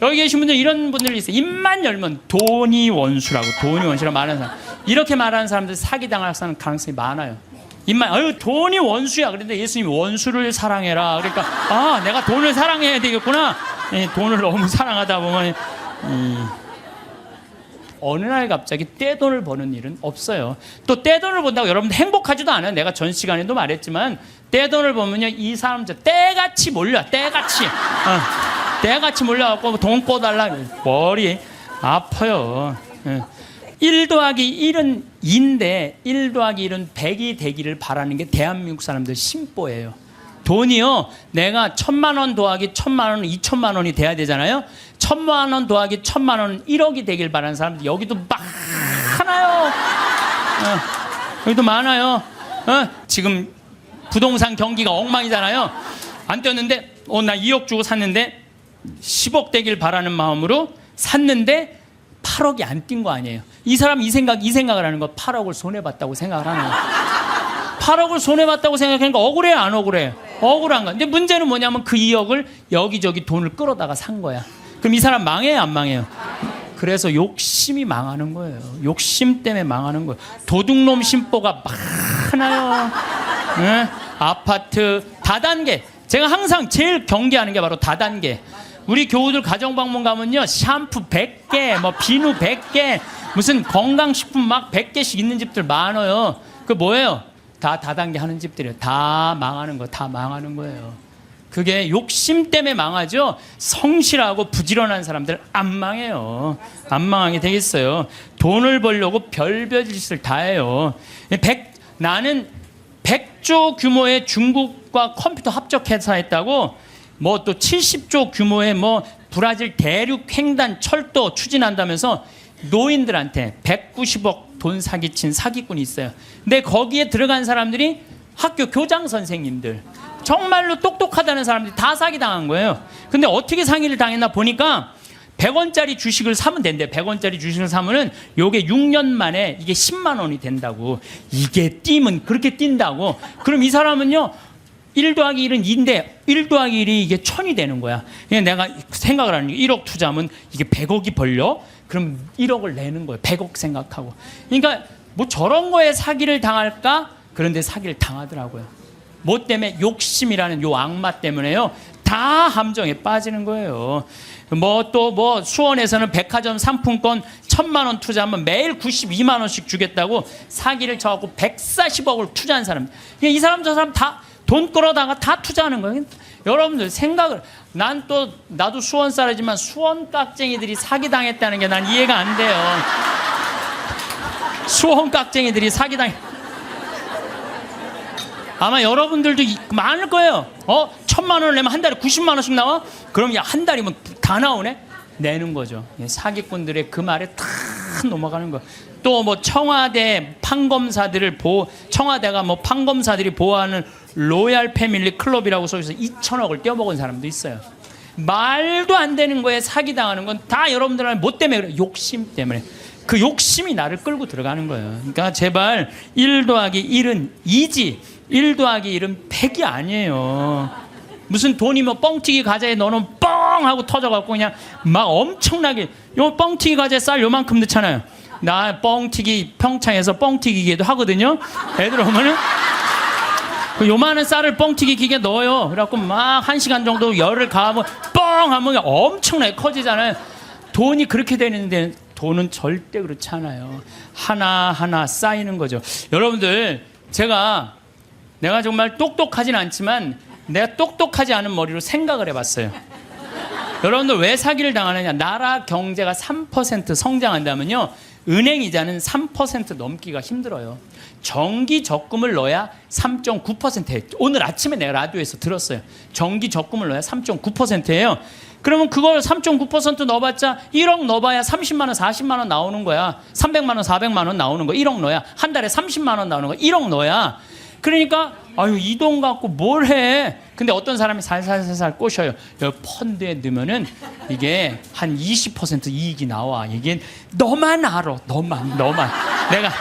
여기 계신 분들 이런 분들이 있어요. 입만 열면 돈이 원수라고, 돈이 원수라고 말하는 사람, 이렇게 말하는 사람들 사기당할 가능성이 많아요. 입만 아유 돈이 원수야. 그런데 예수님이 원수를 사랑해라. 그러니까 아 내가 돈을 사랑해야 되겠구나. 돈을 너무 사랑하다 보면 어느 날 갑자기 떼돈을 버는 일은 없어요. 또 떼돈을 번다고 여러분들 행복하지도 않아요. 내가 전 시간에도 말했지만 떼돈을 보면요 이 사람들 떼같이 몰려. 떼같이 몰려갖고 돈 꿔달라. 머리 아파요. 1 더하기 1은 2인데 1 더하기 1은 100이 되기를 바라는 게 대한민국 사람들 심보예요. 돈이요 내가 1000만 원 더하기 1000만 원은 2000만 원이 돼야 되잖아요. 1000만 원 더하기 1000만 원은 1억이 되길 바라는 사람들 여기도 많아요. 여기도 많아요. 지금 부동산 경기가 엉망이잖아요. 안 떴는데 나 2억 주고 샀는데 10억 되길 바라는 마음으로 샀는데 8억이 안 뛴 거 아니에요. 이 사람 이 생각을 하는 거 8억을 손해봤다고 생각을 하는 거예요. 8억을 손해봤다고 생각하니까 억울해요, 안 억울해요? 억울한 거야. 근데 문제는 뭐냐면 그 2억을 여기저기 돈을 끌어다가 산 거야. 그럼 이 사람 망해요, 안 망해요? 그래서 욕심이 망하는 거예요. 욕심 때문에 망하는 거예요. 도둑놈 심보가 많아요. 네? 아파트 다단계. 제가 항상 제일 경계하는 게 바로 다단계. 우리 교우들 가정방문 가면요 샴푸 100개 뭐 비누 100개 무슨 건강식품 막 100개씩 있는 집들 많아요. 그 뭐예요? 다 다단계 하는 집들이에요. 다 망하는 거, 다 망하는 거예요. 그게 욕심 때문에 망하죠. 성실하고 부지런한 사람들 안 망해요. 안 망하게 되겠어요. 돈을 벌려고 별별 짓을 다 해요. 나는 100조 규모의 중국과 컴퓨터 합작 회사 했다고 뭐 또 70조 규모의 뭐 브라질 대륙 횡단 철도 추진한다면서 노인들한테 190억 돈 사기친 사기꾼이 있어요. 근데 거기에 들어간 사람들이 학교 교장 선생님들 정말로 똑똑하다는 사람들이 다 사기당한 거예요. 근데 어떻게 사기를 당했나 보니까 100원짜리 주식을 사면 된대. 100원짜리 주식을 사면은 요게 6년 만에 이게 10만 원이 된다고. 이게 뛰면 그렇게 뛴다고. 그럼 이 사람은요 1 더하기 1은 2인데 1 더하기 1이 이게 1000이 되는 거야. 그냥 내가 생각을 하는 게 1억 투자하면 이게 100억이 벌려? 그럼 1억을 내는 거예요. 100억 생각하고. 그러니까 뭐 저런 거에 사기를 당할까? 그런데 사기를 당하더라고요. 뭐 때문에? 욕심이라는 요 악마 때문에요. 다 함정에 빠지는 거예요. 뭐 수원에서는 백화점 상품권 1000만 원 투자하면 매일 92만 원씩 주겠다고 사기를 쳐갖고 140억을 투자한 사람. 이 사람 저 사람 다 돈 끌어다가 다 투자하는 거예요. 여러분들 생각을 나도 수원 사람이지만 수원 깍쟁이들이 사기당했다는 게 난 이해가 안 돼요. 수원 깍쟁이들이 사기당. 아마 여러분들도 많을 거예요. 1000만 원을 내면 한 달에 90만 원씩 나와? 그럼 야 한 달이면 다 나오네? 내는 거죠. 사기꾼들의 그 말에 다 넘어가는 거. 또 뭐 청와대 판검사들을 청와대가 뭐 판검사들이 보호하는 로얄 패밀리 클럽이라고 써있어서 2천억을 떼어먹은 사람도 있어요. 말도 안 되는 거에 사기당하는 건 다 여러분들은 뭐 때문에 그래요? 욕심 때문에. 그 욕심이 나를 끌고 들어가는 거예요. 그러니까 제발 1 더하기 1은 2지 1 더하기 1은 100이 아니에요. 무슨 돈이 뭐 뻥튀기 과자에 넣어놓으면 뻥 하고 터져갖고 그냥 막 엄청나게 요 뻥튀기 과자에 쌀 요만큼 넣잖아요. 나 뻥튀기 평창에서 뻥튀기 기계도 하거든요. 애들 오면은 그 요만한 쌀을 뻥튀기 기계에 넣어요. 그래갖고 막 1시간 정도 열을 가하면 뻥 하면 엄청나게 커지잖아요. 돈이 그렇게 되는데 돈은 절대 그렇지 않아요. 하나하나 쌓이는 거죠. 여러분들 내가 정말 똑똑하진 않지만 내가 똑똑하지 않은 머리로 생각을 해봤어요. 여러분들 왜 사기를 당하느냐. 나라 경제가 3% 성장한다면요 은행 이자는 3% 넘기가 힘들어요. 정기 적금을 넣어야 3.9%예요. 오늘 아침에 내가 라디오에서 들었어요. 정기 적금을 넣어야 3.9%예요. 그러면 그걸 3.9% 넣어봤자 1억 넣어봐야 30만 원, 40만 원 나오는 거야. 300만 원, 400만 원 나오는 거야. 1억 넣어야 한 달에 30만 원 나오는 거야. 1억 넣어야. 그러니까 이 돈 갖고 뭘 해? 근데 어떤 사람이 살살살살 꼬셔요. 여기 펀드에 넣으면은 이게 한 20% 이익이 나와. 이게 너만 알아. 너만. 내가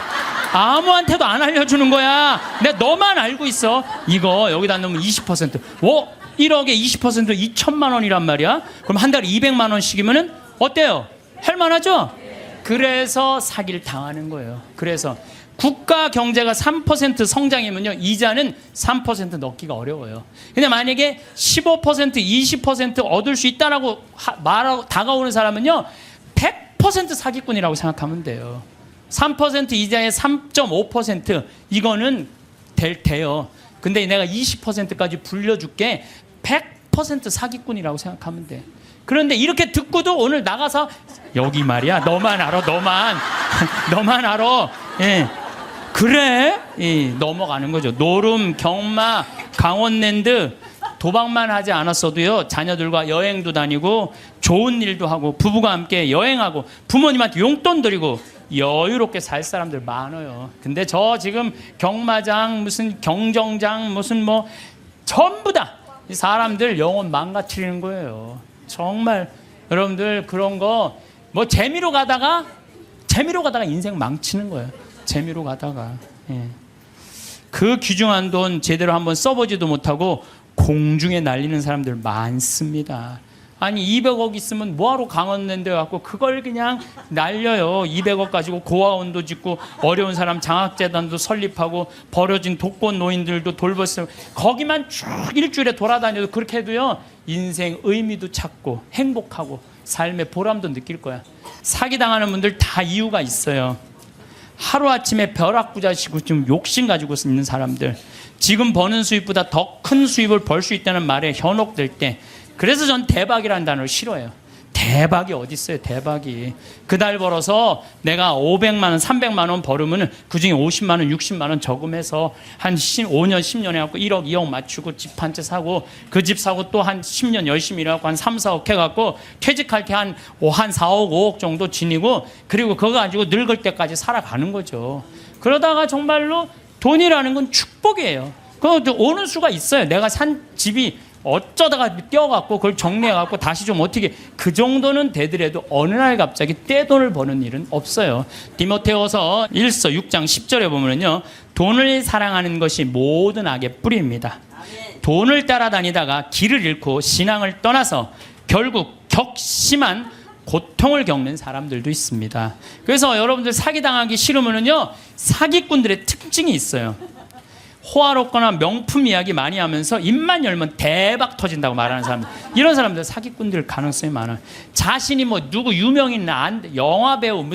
아무한테도 안 알려주는 거야. 내가 너만 알고 있어. 이거 여기다 넣으면 20%. 1억에 20% 2천만 원이란 말이야. 그럼 한 달에 200만 원씩이면은 어때요? 할만하죠? 그래서 사기를 당하는 거예요. 그래서 국가 경제가 3% 성장이면요, 이자는 3% 넣기가 어려워요. 근데 만약에 15%, 20% 얻을 수 있다라고 말하고 다가오는 사람은요, 100% 사기꾼이라고 생각하면 돼요. 3% 이자에 3.5% 이거는 돼요. 근데 내가 20%까지 불려줄게. 100% 사기꾼이라고 생각하면 돼. 그런데 이렇게 듣고도 오늘 나가서 여기 말이야, 너만 알아, 너만 알아. 예. 그래? 예, 넘어가는 거죠. 노름, 경마, 강원랜드 도박만 하지 않았어도요, 자녀들과 여행도 다니고 좋은 일도 하고 부부가 함께 여행하고 부모님한테 용돈 드리고 여유롭게 살 사람들 많아요. 근데 저 지금 경마장, 무슨 경정장, 무슨 뭐 전부 다 이 사람들 영혼 망가뜨리는 거예요. 정말 여러분들 그런 거 뭐 재미로 가다가 인생 망치는 거예요. 재미로 가다가. 예. 그 귀중한 돈 제대로 한번 써보지도 못하고 공중에 날리는 사람들 많습니다. 아니 200억 있으면 뭐하러 강원랜드 갖고 그걸 그냥 날려요. 200억 가지고 고아원도 짓고 어려운 사람 장학재단도 설립하고 버려진 독거 노인들도 돌봤어요. 거기만 쭉 일주일에 돌아다녀도 그렇게 해도요, 인생 의미도 찾고 행복하고 삶의 보람도 느낄 거야. 사기당하는 분들 다 이유가 있어요. 하루아침에 벼락부자시고 좀 욕심 가지고 있는 사람들, 지금 버는 수입보다 더 큰 수입을 벌 수 있다는 말에 현혹될 때, 그래서 전 대박이라는 단어를 싫어해요. 대박이 어디 있어요, 대박이. 그 달 벌어서 내가 500만 원, 300만 원 벌으면 그중에 50만 원, 60만 원 저금해서 한 5년, 10년 해갖고 1억, 2억 맞추고 집 한 채 사고 그 집 사고 또 한 10년 열심히 일해갖고 한 3, 4억 해갖고 퇴직할 때 한 4억, 5억 정도 지니고 그리고 그거 가지고 늙을 때까지 살아가는 거죠. 그러다가 정말로 돈이라는 건 축복이에요. 그거 오는 수가 있어요. 내가 산 집이 어쩌다가 떼어갖고 그걸 정리해갖고 다시 좀 어떻게 그 정도는 되더라도 어느 날 갑자기 떼돈을 버는 일은 없어요. 디모데후서 1서 6장 10절에 보면요, 돈을 사랑하는 것이 모든 악의 뿌리입니다. 돈을 따라다니다가 길을 잃고 신앙을 떠나서 결국 격심한 고통을 겪는 사람들도 있습니다. 그래서 여러분들 사기당하기 싫으면요, 사기꾼들의 특징이 있어요. 호화롭거나 명품 이야기 많이 하면서 입만 열면 대박 터진다고 말하는 사람들, 이런 사람들 사기꾼들 가능성이 많아요. 자신이 뭐 누구 유명인 영화배우,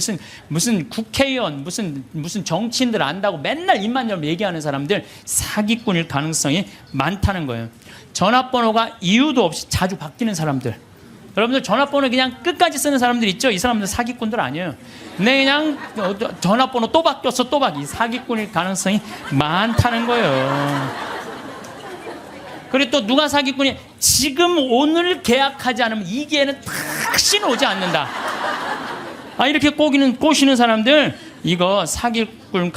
무슨 국회의원, 무슨 정치인들 안다고 맨날 입만 열면 얘기하는 사람들 사기꾼일 가능성이 많다는 거예요. 전화번호가 이유도 없이 자주 바뀌는 사람들, 여러분들 전화번호 그냥 끝까지 쓰는 사람들 있죠? 이 사람들 사기꾼들 아니에요. 내 그냥 전화번호 또 바뀌었어, 또 바뀌. 사기꾼일 가능성이 많다는 거예요. 그리고 또 누가 사기꾼이 지금 오늘 계약하지 않으면 이 기회는 다시는 오지 않는다. 이렇게 꼬시는 사람들, 이거 사기꾼.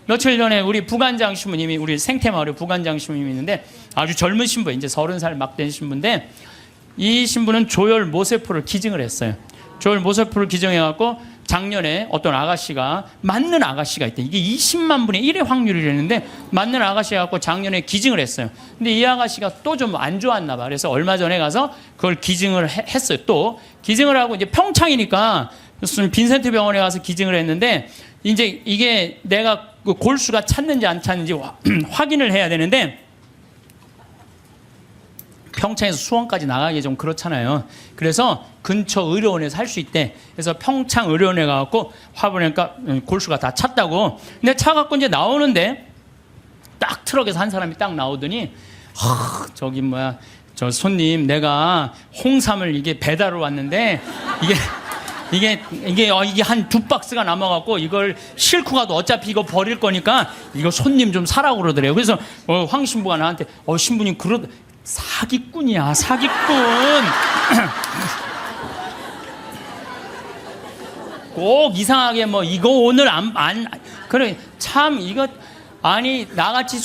며칠 전에 우리 부관장 신부님이, 우리 생태마을에 부관장 신부님이 있는데 아주 젊은 신부, 이제 30살 막 된 신부인데, 이 신부는 조혈 모세포를 기증을 했어요. 조혈 모세포를 기증해갖고 작년에 어떤 아가씨가, 맞는 아가씨가 있대. 이게 20만 분의 1의 확률이라는데 맞는 아가씨가 갖고 작년에 기증을 했어요. 근데 이 아가씨가 또 좀 안 좋았나 봐. 그래서 얼마 전에 가서 그걸 기증을 했어요. 또 기증을 하고 이제 평창이니까 무슨 빈센트 병원에 가서 기증을 했는데, 이제 이게 내가 그 골수가 찼는지 안 찼는지 확인을 해야 되는데, 평창에서 수원까지 나가기 좀 그렇잖아요. 그래서 근처 의료원에서 할 수 있대. 그래서 평창 의료원에 가갖고 화보니까 골수가 다 찼다고. 근데 차 갖고 이제 나오는데 딱 트럭에서 한 사람이 딱 나오더니, 저기 뭐야, 저 손님, 내가 홍삼을 이게 배달을 왔는데 이게 한 2박스가 남아갖고 이걸 싣고 가도 어차피 이거 버릴 거니까 이거 손님 좀 사라고 그러더래요. 그래서 황 신부가 나한테 신부님 사기꾼이야, 사기꾼. 꼭 이상하게 뭐 이거 오늘 그래, 참 이거 아니, 나같이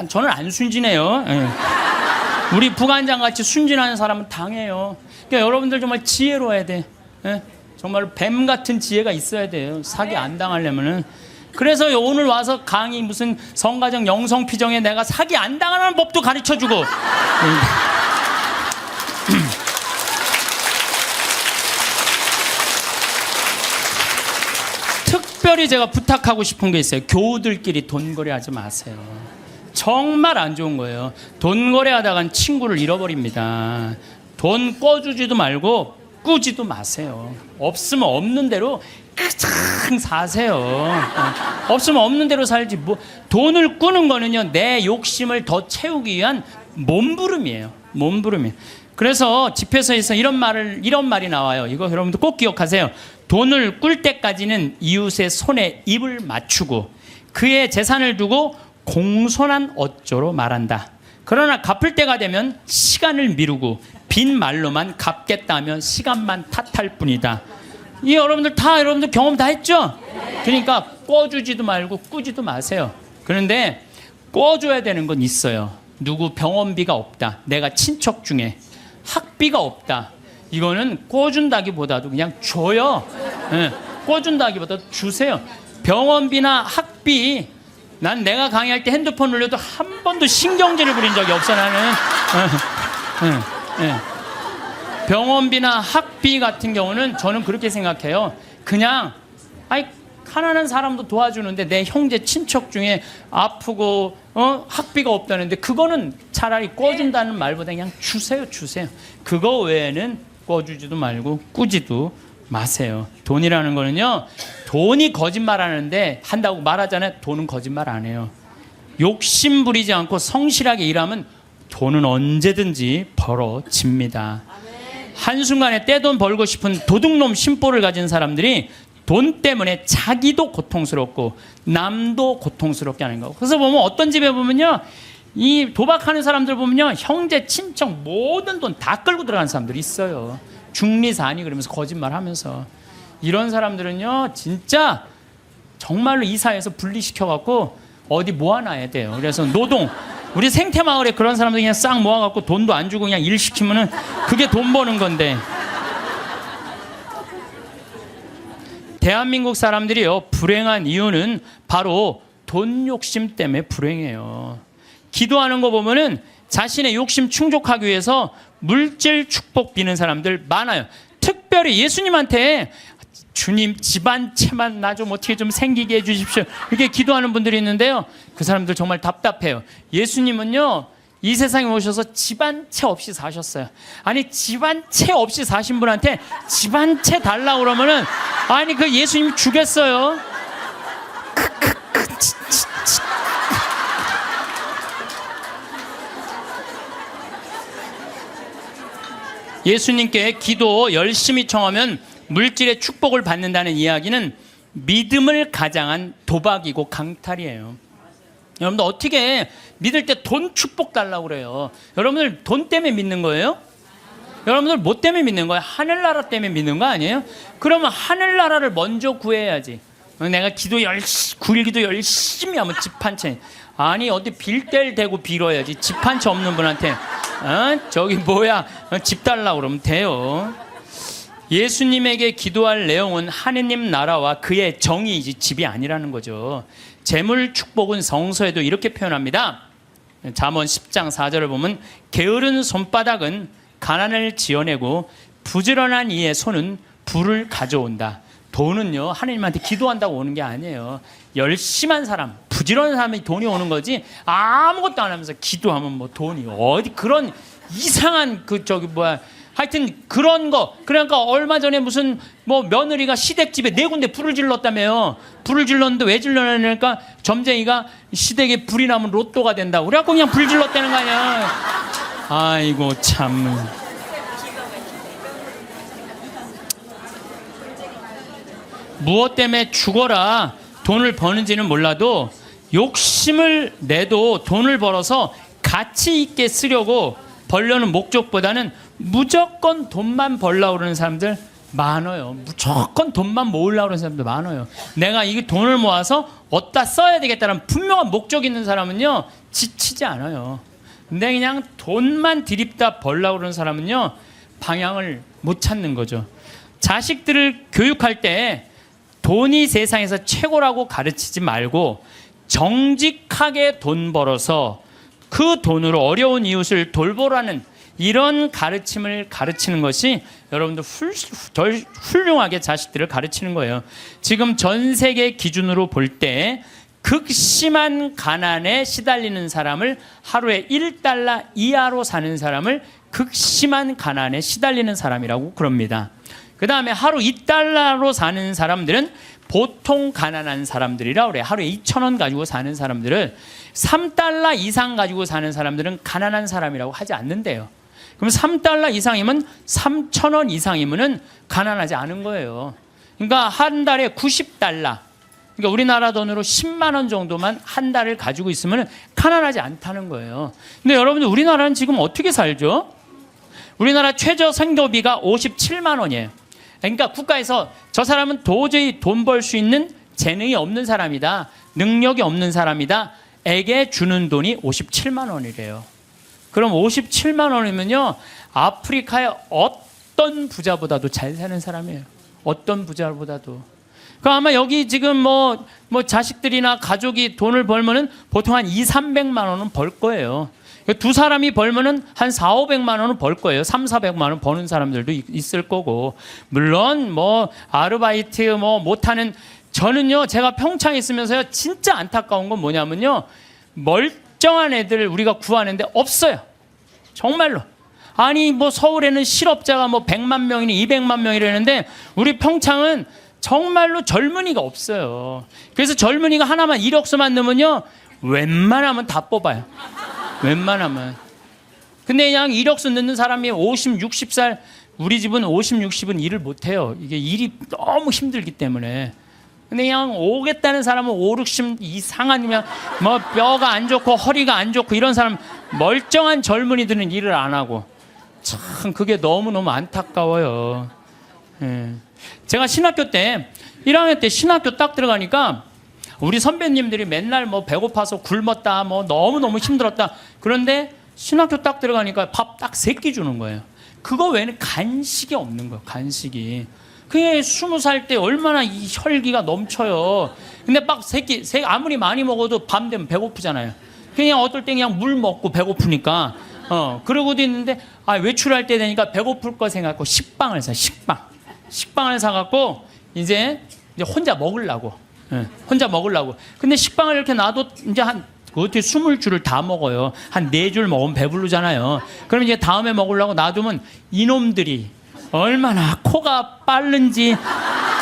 저는 안 순진해요. 예. 우리 부관장 같이 순진한 사람은 당해요. 그러니까 여러분들 정말 지혜로워야 돼. 예? 정말 뱀 같은 지혜가 있어야 돼요. 사기 안 당하려면은. 그래서 오늘 와서 강의 무슨 성가정 영성피정에 내가 사기 안 당하는 법도 가르쳐주고 간절히 제가 부탁하고 싶은 게 있어요. 교우들끼리 돈거래하지 마세요. 정말 안 좋은 거예요. 돈거래하다간 친구를 잃어버립니다. 돈 꿔주지도 말고 꾸지도 마세요. 없으면 없는 대로 그냥 사세요. 없으면 없는 대로 살지. 뭐 돈을 꾸는 거는요, 내 욕심을 더 채우기 위한 몸부림이에요. 몸부림이에요. 그래서 집회서에서 이런 말이 나와요. 이거 여러분들 꼭 기억하세요. 돈을 꿀 때까지는 이웃의 손에 입을 맞추고 그의 재산을 두고 공손한 어조로 말한다. 그러나 갚을 때가 되면 시간을 미루고 빈 말로만 갚겠다 하면 시간만 탓할 뿐이다. 이 여러분들 경험 다 했죠? 그러니까 꿔주지도 말고 꾸지도 마세요. 그런데 꿔줘야 되는 건 있어요. 누구 병원비가 없다. 내가 친척 중에 학비가 없다. 이거는 꿔준다기보다도 그냥 줘요. 네, 꿔준다기보다 주세요. 병원비나 학비, 난 내가 강의할 때 핸드폰 울려도 한 번도 신경질을 부린 적이 없어 나는. 병원비나 학비 같은 경우는 저는 그렇게 생각해요. 그냥 가난한 사람도 도와주는데 내 형제 친척 중에 아프고 학비가 없다는데 그거는 차라리 꿔준다는 말보다 그냥 주세요. 그거 외에는 꿔주지도 말고 꾸지도 마세요. 돈이라는 거는요, 돈이 거짓말하는데 한다고 말하잖아요. 돈은 거짓말 안 해요. 욕심 부리지 않고 성실하게 일하면 돈은 언제든지 벌어집니다. 한순간에 떼돈 벌고 싶은 도둑놈 심보를 가진 사람들이 돈 때문에 자기도 고통스럽고 남도 고통스럽게 하는 거. 그래서 보면 어떤 집에 보면요, 이 도박하는 사람들 보면요, 형제 친척 모든 돈 다 끌고 들어가는 사람들이 있어요. 중리사니 그러면서 거짓말하면서. 이런 사람들은요 진짜 정말로 이 사회에서 분리시켜갖고 어디 모아놔야 돼요. 그래서 노동, 우리 생태마을에 그런 사람들 그냥 싹 모아갖고 돈도 안 주고 그냥 일 시키면은 그게 돈 버는 건데. 대한민국 사람들이요 불행한 이유는 바로 돈 욕심 때문에 불행해요. 기도하는 거 보면은 자신의 욕심 충족하기 위해서 물질 축복 비는 사람들 많아요. 특별히 예수님한테 주님 집안채만 나 좀 어떻게 좀 생기게 해주십시오 이렇게 기도하는 분들이 있는데요, 그 사람들 정말 답답해요. 예수님은요 이 세상에 오셔서 집안채 없이 사셨어요. 아니 집안채 없이 사신 분한테 집안채 달라고 그러면은 아니 그 예수님 주겠어요? 예수님께 기도 열심히 청하면 물질의 축복을 받는다는 이야기는 믿음을 가장한 도박이고 강탈이에요. 여러분들 어떻게 믿을 때 돈 축복 달라고 그래요? 여러분들 돈 때문에 믿는 거예요? 여러분들 뭐 때문에 믿는 거예요? 하늘나라 때문에 믿는 거 아니에요? 그러면 하늘나라를 먼저 구해야지. 내가 구일기도 열심히 하면 집 한 채. 아니 어디 빌 때를 대고 빌어야지. 집 한 채 없는 분한테 저기 뭐야 집 달라고 그러면 돼요. 예수님에게 기도할 내용은 하느님 나라와 그의 정의이지 집이 아니라는 거죠. 재물 축복은 성서에도 이렇게 표현합니다. 잠언 10장 4절을 보면 게으른 손바닥은 가난을 지어내고 부지런한 이의 손은 부를 가져온다. 돈은요 하느님한테 기도한다고 오는 게 아니에요. 열심한 사람, 부지런한 사람이 돈이 오는 거지 아무것도 안 하면서 기도하면 뭐 돈이 어디 그런 이상한 하여튼 그런 거. 그러니까 얼마 전에 무슨 며느리가 시댁집에 4군데 불을 질렀다며요. 불을 질렀는데 왜 질렀냐니까 점쟁이가 시댁에 불이 나면 로또가 된다고 그래갖고 그냥 불 질렀다는 거 아니야. 아이고 참. 무엇 때문에 죽어라 돈을 버는지는 몰라도 욕심을 내도 돈을 벌어서 가치 있게 쓰려고 벌려는 목적보다는 무조건 돈만 벌려고 그러는 사람들 많아요. 무조건 돈만 모으려고 그러는 사람들 많아요. 내가 이 돈을 모아서 어디다 써야 되겠다는 분명한 목적이 있는 사람은요 지치지 않아요. 근데 그냥 돈만 들이다 벌려고 그러는 사람은요 방향을 못 찾는 거죠. 자식들을 교육할 때 돈이 세상에서 최고라고 가르치지 말고 정직하게 돈 벌어서 그 돈으로 어려운 이웃을 돌보라는 이런 가르침을 가르치는 것이 여러분들 훌륭하게 자식들을 가르치는 거예요. 지금 전 세계 기준으로 볼 때 극심한 가난에 시달리는 사람을, 하루에 1달러 이하로 사는 사람을 극심한 가난에 시달리는 사람이라고 그럽니다. 그 다음에 하루 2달러로 사는 사람들은 보통 가난한 사람들이라 그래. 하루에 2,000원 가지고 사는 사람들을, 3달러 이상 가지고 사는 사람들은 가난한 사람이라고 하지 않는데요. 그럼 3달러 이상이면 3,000원 이상이면은 가난하지 않은 거예요. 그러니까 한 달에 90달러, 그러니까 우리나라 돈으로 10만 원 정도만 한 달을 가지고 있으면 가난하지 않다는 거예요. 근데 여러분들, 우리나라는 지금 어떻게 살죠? 우리나라 최저 생계비가 57만 원이에요. 그러니까 국가에서 저 사람은 도저히 돈 벌 수 있는 재능이 없는 사람이다, 능력이 없는 사람이다 에게 주는 돈이 57만 원이래요. 그럼 57만 원이면요, 아프리카의 어떤 부자보다도 잘 사는 사람이에요. 어떤 부자보다도. 그럼 아마 여기 지금 뭐 자식들이나 가족이 돈을 벌면은 보통 한 200~300만 원은 벌 거예요. 두 사람이 벌면은 한 400~500만 원은 벌 거예요. 300~400만 원 버는 사람들도 있을 거고. 물론 뭐 아르바이트 못하는, 저는요, 제가 평창에 있으면서요, 진짜 안타까운 건 뭐냐면요, 멀쩡한 애들 우리가 구하는데 없어요. 정말로. 아니 뭐 서울에는 실업자가 뭐 100만 명이니 200만 명이라는데 우리 평창은 정말로 젊은이가 없어요. 그래서 젊은이가 하나만 이력서만 넣으면요, 웬만하면 다 뽑아요. 웬만하면. 근데 그냥 이력서 넣는 사람이 50, 60살, 우리 집은 50, 60은 일을 못해요. 이게 일이 너무 힘들기 때문에. 근데 그냥 오겠다는 사람은 5, 60 이상이면 뭐 뼈가 안 좋고 허리가 안 좋고 이런 사람, 멀쩡한 젊은이들은 일을 안 하고. 참 그게 너무너무 안타까워요. 예. 제가 신학교 때 1학년 때 신학교 딱 들어가니까 우리 선배님들이 맨날 뭐 배고파서 굶었다, 뭐 너무너무 힘들었다. 그런데 신학교 딱 들어가니까 밥 딱 3끼 주는 거예요. 그거 외에는 간식이 없는 거예요. 간식이. 그게 20살 때 얼마나 이 혈기가 넘쳐요. 근데 딱 3끼, 아무리 많이 먹어도 밤 되면 배고프잖아요. 그냥 어떨 때 그냥 물 먹고 배고프니까. 그러고도 있는데, 외출할 때 되니까 배고플 거 생각하고 식빵을 사, 식빵을 사갖고 이제 혼자 먹으려고. 혼자 먹으려고. 근데 식빵을 이렇게 놔도 이제 어떻게 20줄을 다 먹어요. 한 4줄 먹으면 배부르잖아요. 그럼 이제 다음에 먹으려고 놔두면 이놈들이 얼마나 코가 빠른지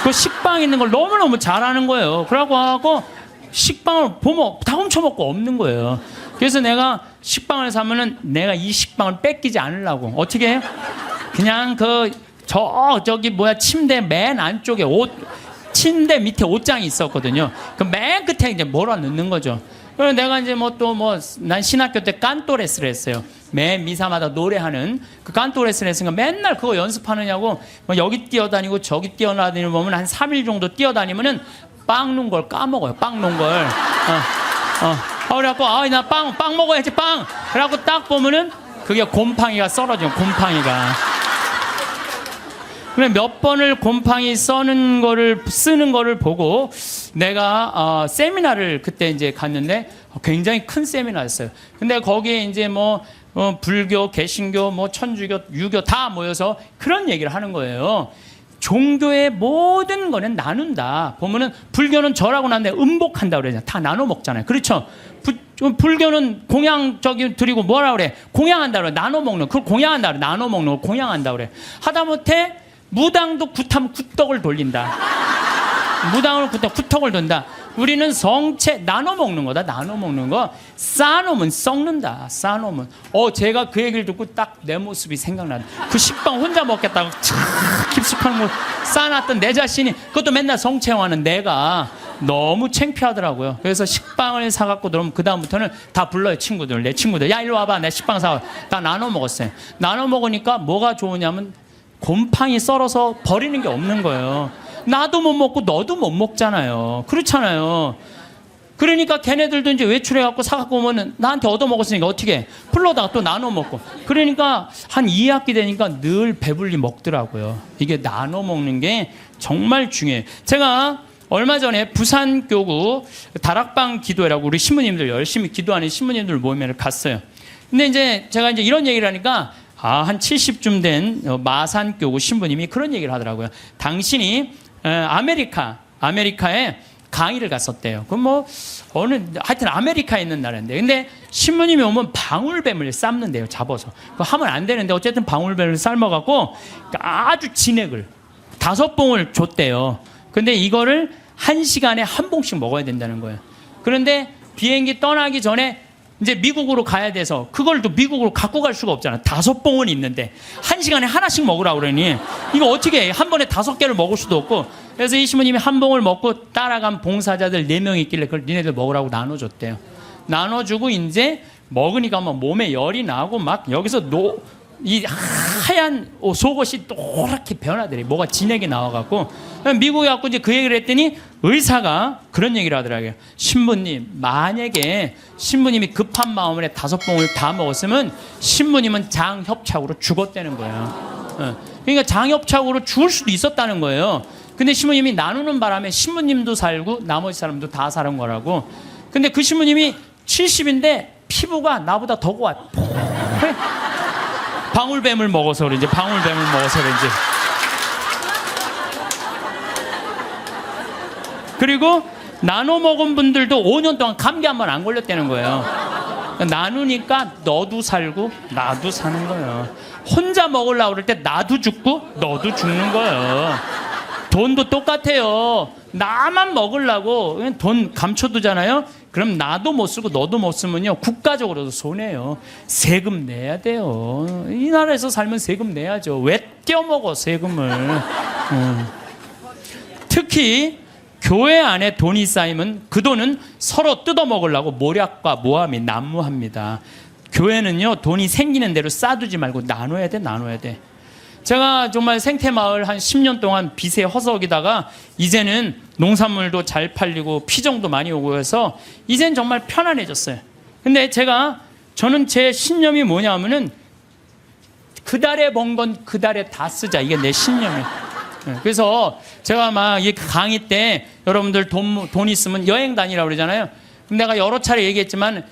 그 식빵 있는 걸 너무너무 잘하는 거예요. 그러고 하고 식빵을 보면 다 훔쳐먹고 없는 거예요. 그래서 내가 식빵을 사면은 내가 이 식빵을 뺏기지 않으려고 어떻게 해요? 그냥 저기 침대 맨 안쪽에 침대 밑에 옷장이 있었거든요. 그 맨 끝에 이제 몰아 넣는 거죠. 그래서 내가 이제 난 신학교 때 깐또레스를 했어요. 매 미사마다 노래하는 그 깐또레스를 했으니까 맨날 그거 연습하느냐고 여기 뛰어다니고 저기 뛰어다니고 보면 한 3일 정도 뛰어다니면은 빵 놓은 걸 까먹어요. 빵 놓은 걸. 그래갖고 나 빵 먹어야지 빵. 그래갖고 딱 보면은 그게 곰팡이가 썰어져요. 곰팡이가. 그래 몇 번을 곰팡이 쓰는 거를 보고 내가 세미나를 그때 이제 갔는데 굉장히 큰 세미나였어요. 근데 거기에 이제 불교, 개신교, 천주교, 유교 다 모여서 그런 얘기를 하는 거예요. 종교의 모든 거는 나눈다. 보면은 불교는 절하고 난 다음에 음복한다 그러잖아요. 다 나눠 먹잖아요. 그렇죠? 불교는 공양 드리고 뭐라 그래? 공양한다 그래. 나눠 먹는. 그걸 공양한다 그래. 나눠 먹는 걸 공양한다 그래. 하다못해 무당도 굿하면 굿덕을 돌린다. 무당으로 굿덕을 돈다. 우리는 성체 나눠 먹는 거다. 나눠 먹는 거. 쌓아놓으면 썩는다. 쌓아놓으면. 제가 그 얘기를 듣고 딱 내 모습이 생각나네. 그 식빵 혼자 먹겠다고 깊숙한 거 쌓아놨던 내 자신이, 그것도 맨날 성체화하는 내가 너무 창피하더라고요. 그래서 식빵을 사갖고 그러면 그 다음부터는 다 불러요. 친구들. 내 친구들. 야 일로 와봐. 내 식빵 사와. 다 나눠 먹었어요. 나눠 먹으니까 뭐가 좋으냐면 곰팡이 썰어서 버리는 게 없는 거예요. 나도 못 먹고 너도 못 먹잖아요. 그렇잖아요. 그러니까 걔네들도 이제 외출해갖고 사갖고 오면은 나한테 얻어먹었으니까 어떻게 해? 풀러다가 또 나눠 먹고. 그러니까 한 2학기 되니까 늘 배불리 먹더라고요. 이게 나눠 먹는 게 정말 중요해요. 제가 얼마 전에 부산교구 다락방 기도회라고 우리 신부님들 열심히 기도하는 신부님들 모임을 갔어요. 근데 이제 제가 이제 이런 얘기를 하니까 한 70쯤 된 마산교구 신부님이 그런 얘기를 하더라고요. 당신이 아메리카에 강의를 갔었대요. 그럼 뭐 하여튼 아메리카에 있는 나라인데, 근데 신부님이 오면 방울뱀을 삶는데요. 잡아서. 그거 하면 안 되는데 어쨌든 방울뱀을 삶아갖고 아주 진액을 5봉을 줬대요. 근데 이거를 1시간에 한 봉씩 먹어야 된다는 거예요. 그런데 비행기 떠나기 전에 이제 미국으로 가야 돼서 그걸 또 미국으로 갖고 갈 수가 없잖아. 5봉은 있는데 1시간에 하나씩 먹으라고 그러니 이거 어떻게 해? 한 번에 5개를 먹을 수도 없고. 그래서 이 신부님이 한 봉을 먹고 따라간 봉사자들 4명 있길래 그걸 니네들 먹으라고 나눠줬대요. 나눠주고 이제 먹으니까 막 몸에 열이 나고 막 여기서 이 하얀 속옷이 노랗게 변하더래. 뭐가 진액이 나와갖고 미국에 갖고 이제 그 얘기를 했더니 의사가 그런 얘기를 하더라고요. 신부님, 만약에 신부님이 급한 마음에 5봉을 다 먹었으면 신부님은 장협착으로 죽었다는 거예요. 그러니까 장협착으로 죽을 수도 있었다는 거예요. 근데 신부님이 나누는 바람에 신부님도 살고 나머지 사람도 다 사는 거라고. 근데 그 신부님이 70인데 피부가 나보다 더 고와. 방울뱀을 먹어서 그런지 그리고 나눠 먹은 분들도 5년 동안 감기 한 번 안 걸렸다는 거예요. 나누니까 너도 살고 나도 사는 거예요. 혼자 먹으려고 그럴 때 나도 죽고 너도 죽는 거예요. 돈도 똑같아요. 나만 먹으려고 돈 감춰두잖아요. 그럼 나도 못 쓰고 너도 못 쓰면요, 국가적으로도 손해요. 세금 내야 돼요. 이 나라에서 살면 세금 내야죠. 왜 떼어먹어 세금을. 특히 교회 안에 돈이 쌓이면 그 돈은 서로 뜯어먹으려고 모략과 모함이 난무합니다. 교회는요, 돈이 생기는 대로 쌓아두지 말고 나눠야 돼. 제가 정말 생태마을 한 10년 동안 빚에 허덕이다가 이제는 농산물도 잘 팔리고 피정도 많이 오고 해서 이젠 정말 편안해졌어요. 근데 저는 제 신념이 뭐냐면은 그 달에 번 건 그 달에 다 쓰자. 이게 내 신념이에요. 그래서 제가 막 이 강의 때 여러분들 돈 있으면 여행 다니라고 그러잖아요. 내가 여러 차례 얘기했지만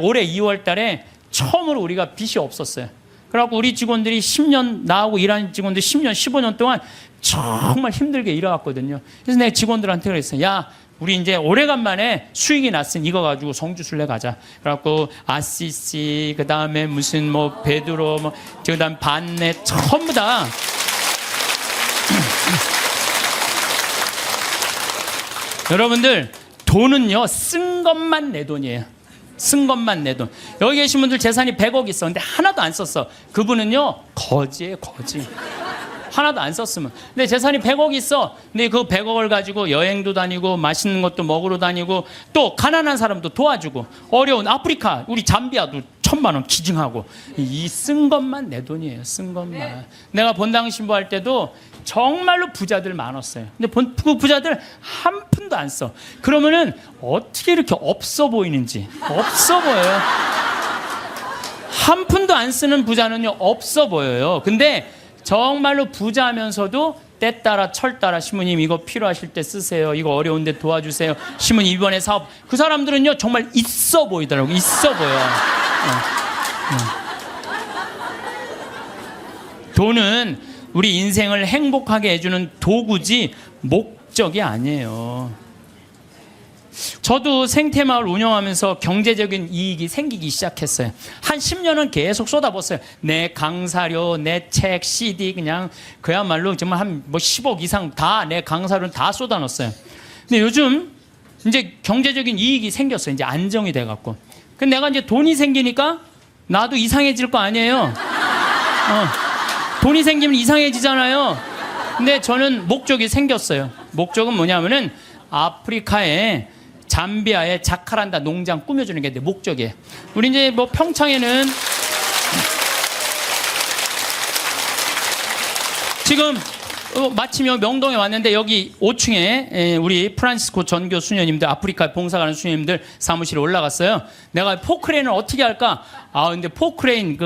올해 2월 달에 처음으로 우리가 빚이 없었어요. 그래갖고 우리 직원들이 10년, 나하고 일하는 직원들 10년, 15년 동안 정말 힘들게 일해왔거든요. 그래서 내가 직원들한테 그랬어요. 야, 우리 이제 오래간만에 수익이 났으니 이거 가지고 성주순례 가자. 그래갖고 아시시, 그 다음에 무슨 베드로, 그 다음 반내, 전부 다. 여러분들, 돈은요, 쓴 것만 내 돈이에요. 쓴 것만 내 돈. 여기 계신 분들 재산이 100억 있어. 근데 하나도 안 썼어. 그분은요, 거지예요, 거지. 하나도 안 썼으면. 근데 재산이 100억 있어. 근데 그 100억을 가지고 여행도 다니고 맛있는 것도 먹으러 다니고 또 가난한 사람도 도와주고 어려운 아프리카, 우리 잠비아도 1,000만 원 기증하고. 이 쓴 것만 내 돈이에요, 쓴 것만. 내가 본당 신부할 때도 정말로 부자들 많았어요. 근데 그 부자들 한 푼도 안 써. 그러면은 어떻게 이렇게 없어 보이는지. 없어 보여요. 한 푼도 안 쓰는 부자는요, 없어 보여요. 근데 정말로 부자면서도 때 따라 철 따라 신부님 이거 필요하실 때 쓰세요. 이거 어려운데 도와주세요. 신부님 이번에 사업. 그 사람들은요, 정말 있어 보이더라고요. 있어 보여. 돈은 우리 인생을 행복하게 해주는 도구지 목적이 아니에요. 저도 생태마을 운영하면서 경제적인 이익이 생기기 시작했어요. 한 10년은 계속 쏟아붓었어요. 내 강사료, 내 책, CD 그냥 그야말로 정말 한 10억 이상 다 내 강사료는 다 쏟아넣었어요. 근데 요즘 이제 경제적인 이익이 생겼어요. 이제 안정이 돼갖고. 근데 내가 이제 돈이 생기니까 나도 이상해질 거 아니에요. 돈이 생기면 이상해지잖아요. 근데 저는 목적이 생겼어요. 목적은 뭐냐면은 아프리카에 잠비아에 자카란다 농장 꾸며주는 게 내 목적이에요. 우리 이제 평창에는 지금 마침 명동에 왔는데 여기 5층에 우리 프란시스코 전교 수녀님들, 아프리카 봉사 가는 수녀님들 사무실에 올라갔어요. 내가 포크레인을 어떻게 할까? 근데 포크레인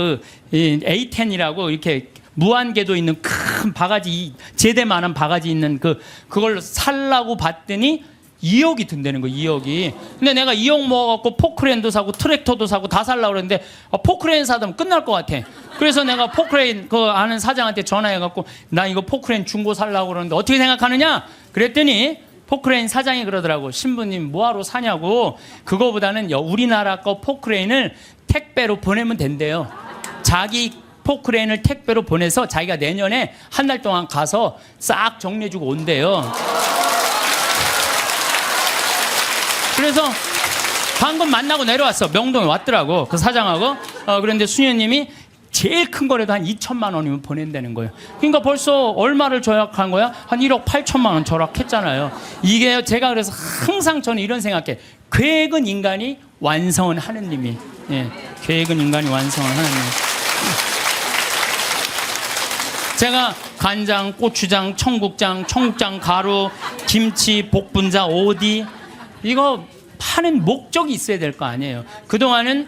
A10이라고 이렇게 무한궤도 있는 큰 바가지, 제대만한 바가지 있는 그걸 살라고 봤더니 2억이 든다는 거예요. 2억이. 근데 내가 2억 모아갖고 포크레인도 사고 트랙터도 사고 다 살라고 그랬는데 포크레인 사면 끝날 것 같아. 그래서 내가 포크레인 그 아는 사장한테 전화해갖고 나 이거 포크레인 중고 살라고 그러는데 어떻게 생각하느냐? 그랬더니 포크레인 사장이 그러더라고. 신부님 뭐하러 사냐고. 그거보다는 우리나라 거 포크레인을 택배로 보내면 된대요. 자기 포크레인을 택배로 보내서 자기가 내년에 한 달 동안 가서 싹 정리해주고 온대요. 그래서 방금 만나고 내려왔어. 명동에 왔더라고. 그 사장하고. 그런데 수녀님이 제일 큰 거라도 한 2천만 원이면 보낸다는 거예요. 그러니까 벌써 얼마를 절약한 거야? 한 1억 8천만 원 절약했잖아요. 이게 제가 그래서 항상 저는 이런 생각해. 계획은 인간이 완성은 하느님이. 예, 계획은 인간이 완성은 하느님. 제가 간장, 고추장, 청국장, 가루, 김치, 복분자, 오디 이거 파는 목적이 있어야 될 거 아니에요. 그동안은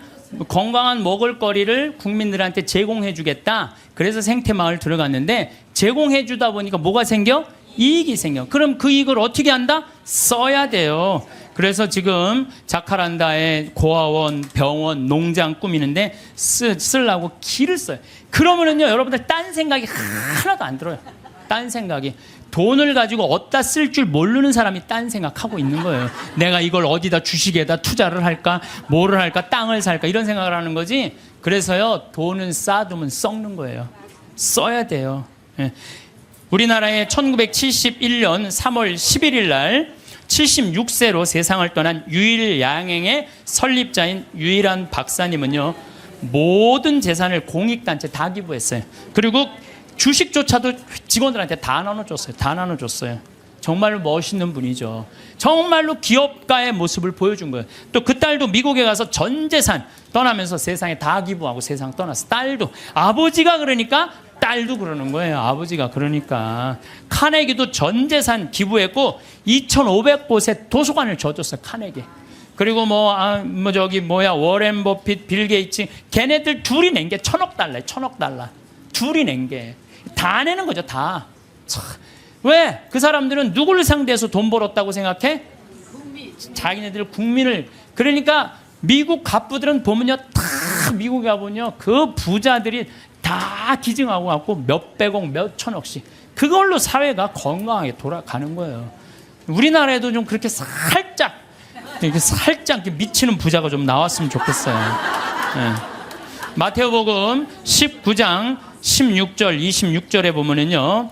건강한 먹을거리를 국민들한테 제공해 주겠다. 그래서 생태마을 들어갔는데 제공해 주다 보니까 뭐가 생겨? 이익이 생겨. 그럼 그 이익을 어떻게 한다? 써야 돼요. 그래서 지금 자카란다에 고아원, 병원, 농장 꾸미는데 쓰려고 길을 써요. 그러면은요, 여러분들 딴 생각이 하나도 안 들어요. 딴 생각이. 돈을 가지고 어디다 쓸 줄 모르는 사람이 딴 생각하고 있는 거예요. 내가 이걸 어디다 주식에다 투자를 할까? 뭐를 할까? 땅을 살까? 이런 생각을 하는 거지. 그래서요, 돈은 쌓아두면 썩는 거예요. 써야 돼요. 예. 우리나라에 1971년 3월 11일 날 76세로 세상을 떠난 유일양행의 설립자인 유일한 박사님은요, 모든 재산을 공익단체 다 기부했어요. 그리고 주식조차도 직원들한테 다 나눠줬어요. 다 나눠줬어요. 정말로 멋있는 분이죠. 정말로 기업가의 모습을 보여준 거예요. 또 그 딸도 미국에 가서 전 재산 떠나면서 세상에 다 기부하고 세상 떠났어. 딸도. 아버지가 그러니까 딸도 그러는 거예요. 아버지가 그러니까. 카네기도 전 재산 기부했고 2,500곳에 도서관을 줘줬어요. 카네기. 그리고 워렌 버핏, 빌 게이츠, 걔네들 둘이 낸 게 1,000억 달러예요. 1,000억 달러. 둘이 낸 게. 다 내는 거죠, 다. 왜? 그 사람들은 누구를 상대해서 돈 벌었다고 생각해? 자기네들 국민을. 그러니까 미국 갑부들은 보면요, 다 미국에 가보면요, 그 부자들이 다 기증하고 갖고 몇백억, 몇천억씩. 그걸로 사회가 건강하게 돌아가는 거예요. 우리나라에도 좀 그렇게 살짝 미치는 부자가 좀 나왔으면 좋겠어요. 네. 마태오복음 19장 16절, 26절에 보면은요,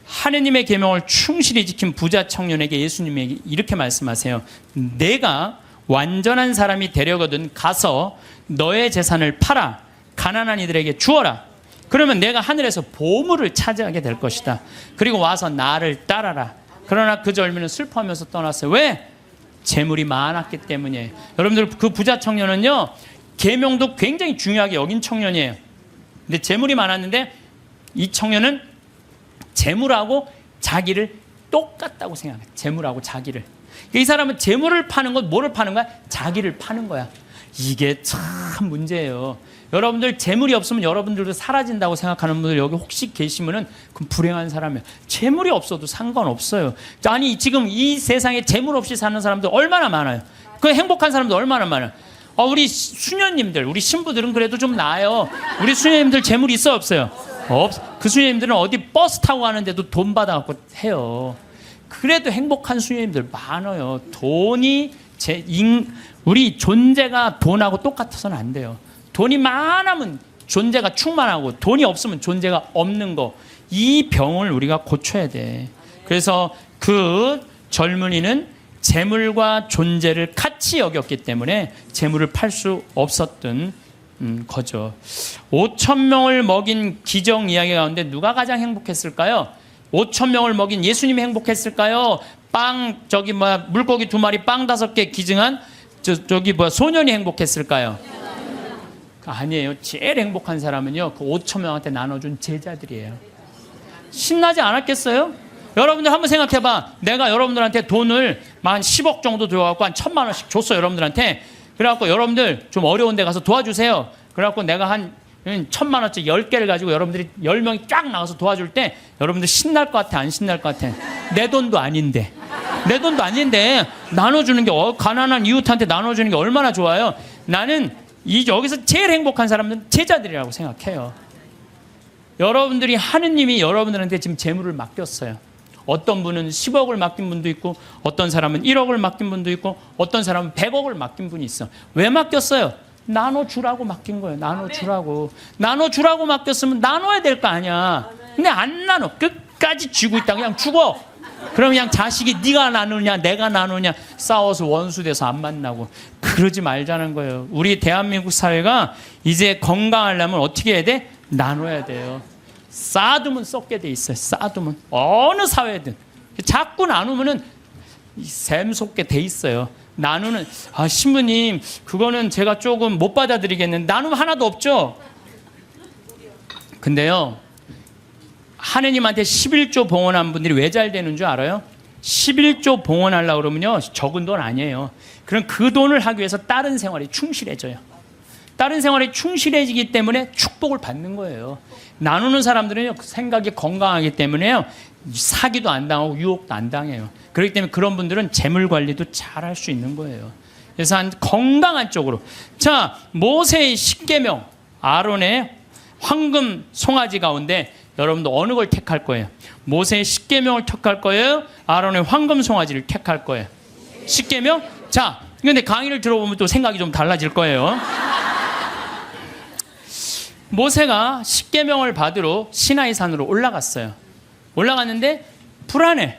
하느님의 계명을 충실히 지킨 부자 청년에게 예수님이 이렇게 말씀하세요. 내가 완전한 사람이 되려거든 가서 너의 재산을 팔아 가난한 이들에게 주어라. 그러면 내가 하늘에서 보물을 차지하게 될 것이다. 그리고 와서 나를 따라라. 그러나 그 젊은이는 슬퍼하면서 떠났어요. 왜? 재물이 많았기 때문이에요. 여러분들, 그 부자 청년은요, 계명도 굉장히 중요하게 여긴 청년이에요. 근데 재물이 많았는데 이 청년은 재물하고 자기를 똑같다고 생각해요. 재물하고 자기를. 이 사람은 재물을 파는 건 뭐를 파는 거야? 자기를 파는 거야. 이게 참 문제예요. 여러분들 재물이 없으면 여러분들도 사라진다고 생각하는 분들 여기 혹시 계시면은 그럼 불행한 사람이에요. 재물이 없어도 상관없어요. 아니 지금 이 세상에 재물 없이 사는 사람들 얼마나 많아요. 그 행복한 사람들 얼마나 많아요. 우리 수녀님들, 우리 신부들은 그래도 좀 나아요. 우리 수녀님들 재물이 있어요, 없어요? 그 수녀님들은 어디 버스 타고 가는데도 돈 받아갖고 해요. 그래도 행복한 수녀님들 많아요. 돈이 우리 존재가 돈하고 똑같아서는 안 돼요. 돈이 많으면 존재가 충만하고 돈이 없으면 존재가 없는 거. 이 병을 우리가 고쳐야 돼. 그래서 그 젊은이는 재물과 존재를 같이 여겼기 때문에 재물을 팔 수 없었던 거죠. 5,000명을 먹인 기적 이야기 가운데 누가 가장 행복했을까요? 5,000명을 먹인 예수님이 행복했을까요? 물고기 2마리 빵 5개 기증한 소년이 행복했을까요? 아니에요. 제일 행복한 사람은요, 그 5,000명한테 나눠준 제자들이에요. 신나지 않았겠어요? 여러분들 한번 생각해봐. 내가 여러분들한테 돈을 한 10억 정도 들어갖고 한 1,000만 원씩 줬어, 여러분들한테. 그래갖고 여러분들 좀 어려운 데 가서 도와주세요. 그래갖고 내가 한 1,000만 원짜리 10개를 가지고 여러분들이 10명이 쫙 나가서 도와줄 때 여러분들 신날 것 같아, 안 신날 것 같아? 내 돈도 아닌데. 내 돈도 아닌데 나눠주는 게 가난한 이웃한테 나눠주는 게 얼마나 좋아요. 나는 여기서 제일 행복한 사람은 제자들이라고 생각해요. 여러분들이 하느님이 여러분들한테 지금 재물을 맡겼어요. 어떤 분은 10억을 맡긴 분도 있고 어떤 사람은 1억을 맡긴 분도 있고 어떤 사람은 100억을 맡긴 분이 있어. 왜 맡겼어요? 나눠주라고 맡긴 거예요. 나눠주라고. 나눠주라고 맡겼으면 나눠야 될 거 아니야. 근데 안 나눠. 끝까지 쥐고 있다. 그냥 죽어. 그럼 그냥 자식이 네가 나누냐 내가 나누냐 싸워서 원수돼서 안 만나고. 그러지 말자는 거예요. 우리 대한민국 사회가 이제 건강하려면 어떻게 해야 돼? 나눠야 돼요. 쌓아두면 썩게 돼 있어요. 쌓아두면 어느 사회든 자꾸 나누면은 샘 솟게 돼 있어요. 나누는 신부님 그거는 제가 조금 못 받아들이겠는데 나누면 하나도 없죠. 근데요 하느님한테 11조 봉헌한 분들이 왜 잘 되는 줄 알아요? 11조 봉헌하려고 그러면요 적은 돈 아니에요. 그럼 그 돈을 하기 위해서 다른 생활에 충실해져요. 다른 생활에 충실해지기 때문에 축복을 받는 거예요. 나누는 사람들은 생각이 건강하기 때문에요. 사기도 안 당하고 유혹도 안 당해요. 그렇기 때문에 그런 분들은 재물 관리도 잘 할 수 있는 거예요. 그래서 한 건강한 쪽으로. 자, 모세의 십계명, 아론의 황금 송아지 가운데 여러분도 어느 걸 택할 거예요? 모세의 십계명을 택할 거예요? 아론의 황금 송아지를 택할 거예요? 십계명? 자, 근데 강의를 들어보면 또 생각이 좀 달라질 거예요. 모세가 십계명을 받으러 시나이 산으로 올라갔어요. 올라갔는데 불안해.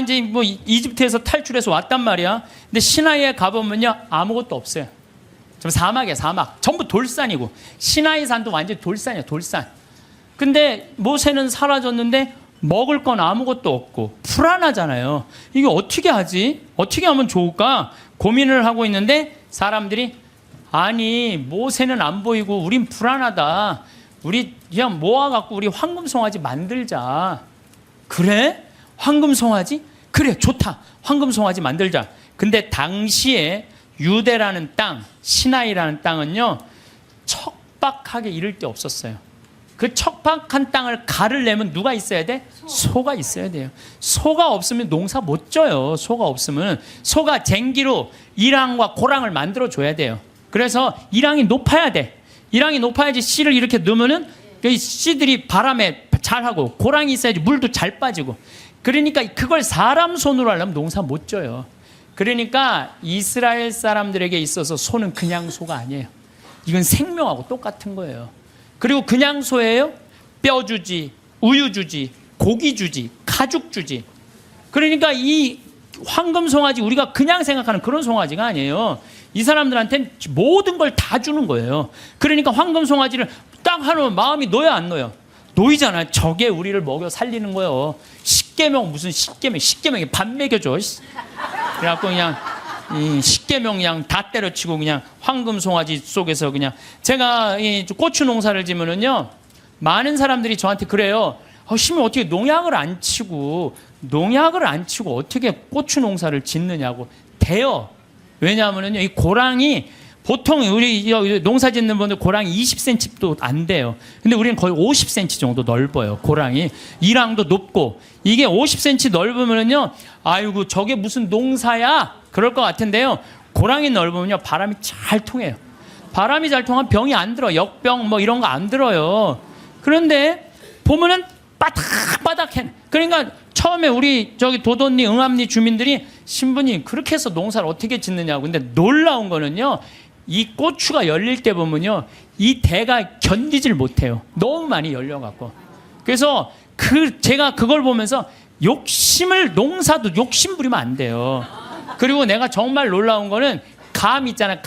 이제 뭐 이집트에서 탈출해서 왔단 말이야. 근데 시나이에 가보면요 아무것도 없어요. 좀 사막이야, 사막. 전부 돌산이고 시나이 산도 완전 돌산이야, 돌산. 근데 모세는 사라졌는데 먹을 건 아무것도 없고 불안하잖아요. 이게 어떻게 하지? 어떻게 하면 좋을까? 고민을 하고 있는데 사람들이 아니 모세는 안 보이고 우린 불안하다. 우리 그냥 모아갖고 우리 황금송아지 만들자. 그래? 황금송아지? 그래 좋다. 황금송아지 만들자. 근데 당시에 유대라는 땅, 시나이라는 땅은요 척박하게 이를 데 없었어요. 그 척박한 땅을 가르려면 누가 있어야 돼? 소가 있어야 돼요. 소가 없으면 농사 못 져요. 소가 없으면. 소가 쟁기로 이랑과 고랑을 만들어 줘야 돼요. 그래서 이랑이 높아야 돼. 이랑이 높아야지 씨를 이렇게 넣으면은 이 씨들이 바람에 잘하고, 고랑이 있어야지 물도 잘 빠지고. 그러니까 그걸 사람 손으로 하려면 농사 못 져요. 그러니까 이스라엘 사람들에게 있어서 소는 그냥 소가 아니에요. 이건 생명하고 똑같은 거예요. 그리고 그냥 소예요? 뼈 주지, 우유 주지, 고기 주지, 가죽 주지. 그러니까 이 황금 송아지, 우리가 그냥 생각하는 그런 송아지가 아니에요. 이 사람들한테는 모든 걸 다 주는 거예요. 그러니까 황금 송아지를 딱 하면 마음이 놓여 안 놓여? 놓이잖아요. 저게 우리를 먹여 살리는 거예요. 십계명 무슨 십계명이 밥 먹여줘. 그래갖고 그냥 이 십계명 그냥 다 때려치고 그냥 황금 송아지 속에서 그냥. 제가 이 고추 농사를 지면은요 많은 사람들이 저한테 그래요. 신부 어떻게 농약을 안 치고 어떻게 고추 농사를 짓느냐고. 돼요. 왜냐하면은요 이 고랑이 보통 우리 농사 짓는 분들 고랑이 20cm도 안 돼요. 근데 우리는 거의 50cm 정도 넓어요. 고랑이. 이랑도 높고. 이게 50cm 넓으면은요 아이고 저게 무슨 농사야? 그럴 것 같은데요. 고랑이 넓으면요 바람이 잘 통해요. 바람이 잘 통하면 병이 안 들어. 역병 뭐 이런 거 안 들어요. 그런데 보면은 바닥바닥해. 그러니까 처음에 우리 저기 도돈리 응암리 주민들이 신부님 그렇게 해서 농사를 어떻게 짓느냐고. 근데 놀라운 거는요 이 고추가 열릴 때 보면요 이 대가 견디질 못해요. 너무 많이 열려갖고. 그래서 제가 그걸 보면서 농사도 욕심 부리면 안 돼요. 그리고 내가 정말 놀라운 거는 감 있잖아요.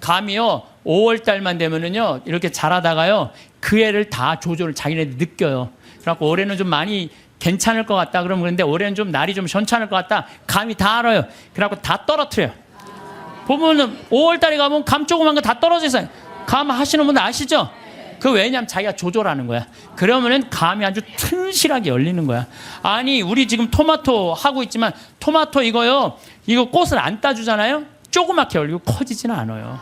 감이요 5월 달만 되면은요 이렇게 자라다가요 그 애를 다 조절을 자기네들 느껴요. 그래갖고 올해는 좀 많이 괜찮을 것 같다 그러면, 그런데 올해는 좀 날이 좀 현찮을 것 같다. 감이 다 알아요. 그래갖고 다 떨어뜨려요. 보면은 5월달에 가면 감 조그만 거 다 떨어져 있어요. 감 하시는 분들 아시죠? 그 왜냐면 자기가 조절하는 거야. 그러면은 감이 아주 튼실하게 열리는 거야. 아니 우리 지금 토마토 하고 있지만 토마토 이거 꽃을 안 따주잖아요. 조그맣게 열리고 커지지는 않아요.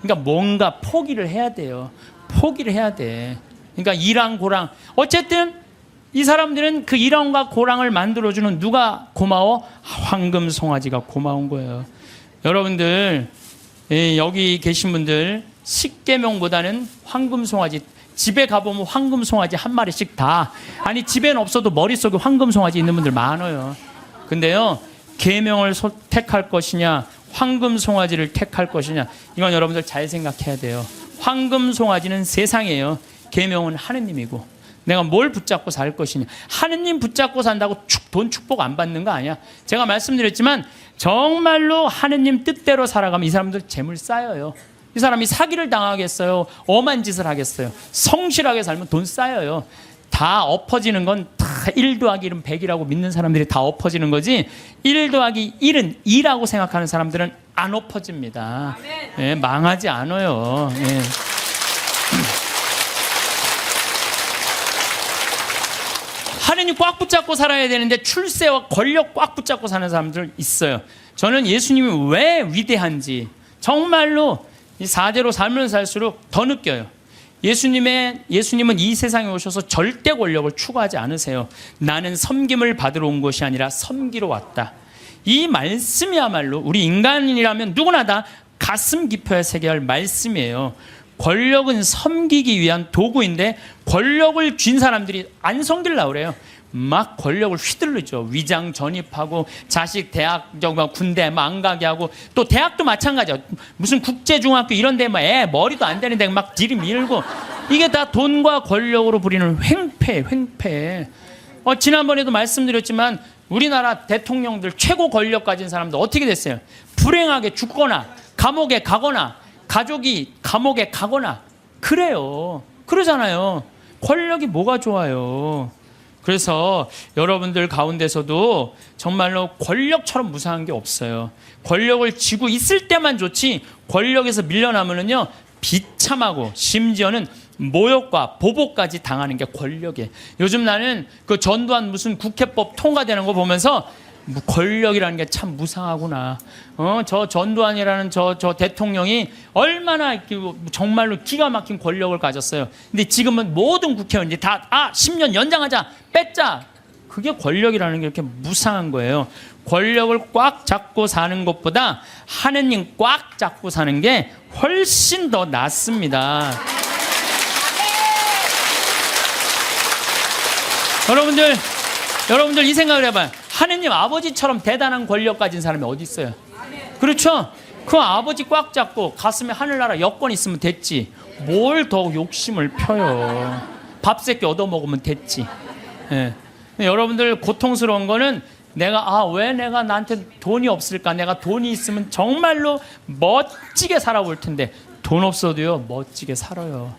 그러니까 뭔가 포기를 해야 돼요. 포기를 해야 돼. 그러니까 이랑 고랑 어쨌든 이 사람들은 그 일왕과 고랑을 만들어주는 누가 고마워? 황금 송아지가 고마운 거예요. 여러분들 여기 계신 분들 십계명보다는 황금 송아지, 집에 가보면 황금 송아지 한 마리씩 다, 아니 집에는 없어도 머릿속에 황금 송아지 있는 분들 많아요. 근데요, 계명을 택할 것이냐 황금 송아지를 택할 것이냐, 이건 여러분들 잘 생각해야 돼요. 황금 송아지는 세상이에요. 계명은 하느님이고, 내가 뭘 붙잡고 살 것이냐. 하느님 붙잡고 산다고 돈 축복 안 받는 거 아니야. 제가 말씀드렸지만 정말로 하느님 뜻대로 살아가면 이 사람들 재물 쌓여요. 이 사람이 사기를 당하겠어요? 엄한 짓을 하겠어요? 성실하게 살면 돈 쌓여요. 다 엎어지는 건 다 1 더하기 1은 100이라고 믿는 사람들이 다 엎어지는 거지, 1 더하기 1은 2라고 생각하는 사람들은 안 엎어집니다. 예, 망하지 않아요. 예. 하느님 꽉 붙잡고 살아야 되는데 출세와 권력 꽉 붙잡고 사는 사람들 있어요. 저는 예수님이 왜 위대한지 정말로 이 4대로 살면 살수록 더 느껴요. 예수님은 이 세상에 오셔서 절대 권력을 추구하지 않으세요. 나는 섬김을 받으러 온 것이 아니라 섬기러 왔다. 이 말씀이야말로 우리 인간이라면 누구나 다 가슴 깊어야 새겨야 할 말씀이에요. 권력은 섬기기 위한 도구인데 권력을 쥔 사람들이 안 섬기려고 그래요. 막 권력을 휘둘르죠. 위장 전입하고 자식 대학 군대 안 가게 하고, 또 대학도 마찬가지야. 무슨 국제중학교 이런 데 애 머리도 안 되는데 막 들이밀고, 이게 다 돈과 권력으로 부리는 횡패. 지난번에도 말씀드렸지만 우리나라 대통령들 최고 권력 가진 사람들 어떻게 됐어요? 불행하게 죽거나 감옥에 가거나 가족이 감옥에 가거나 그래요. 그러잖아요. 권력이 뭐가 좋아요. 그래서 여러분들 가운데서도 정말로 권력처럼 무상한 게 없어요. 권력을 쥐고 있을 때만 좋지, 권력에서 밀려나면은요 비참하고 심지어는 모욕과 보복까지 당하는 게 권력이에요. 요즘 나는 그 전두환 무슨 국회법 통과되는 거 보면서 권력이라는 게 참 무상하구나. 저 전두환이라는 저 대통령이 얼마나 정말로 기가 막힌 권력을 가졌어요. 근데 지금은 모든 국회의원들이 다 10년 연장하자, 뺐자. 그게 권력이라는 게 이렇게 무상한 거예요. 권력을 꽉 잡고 사는 것보다 하느님 꽉 잡고 사는 게 훨씬 더 낫습니다. 여러분들 이 생각을 해봐요. 하느님 아버지처럼 대단한 권력 가진 사람이 어디 있어요? 그렇죠? 그 아버지 꽉 잡고 가슴에 하늘나라 여권 있으면 됐지. 뭘 더 욕심을 펴요. 밥 새끼 얻어먹으면 됐지. 예. 여러분들 고통스러운 거는 왜 내가 나한테 돈이 없을까? 내가 돈이 있으면 정말로 멋지게 살아볼 텐데 돈 없어도요 멋지게 살아요.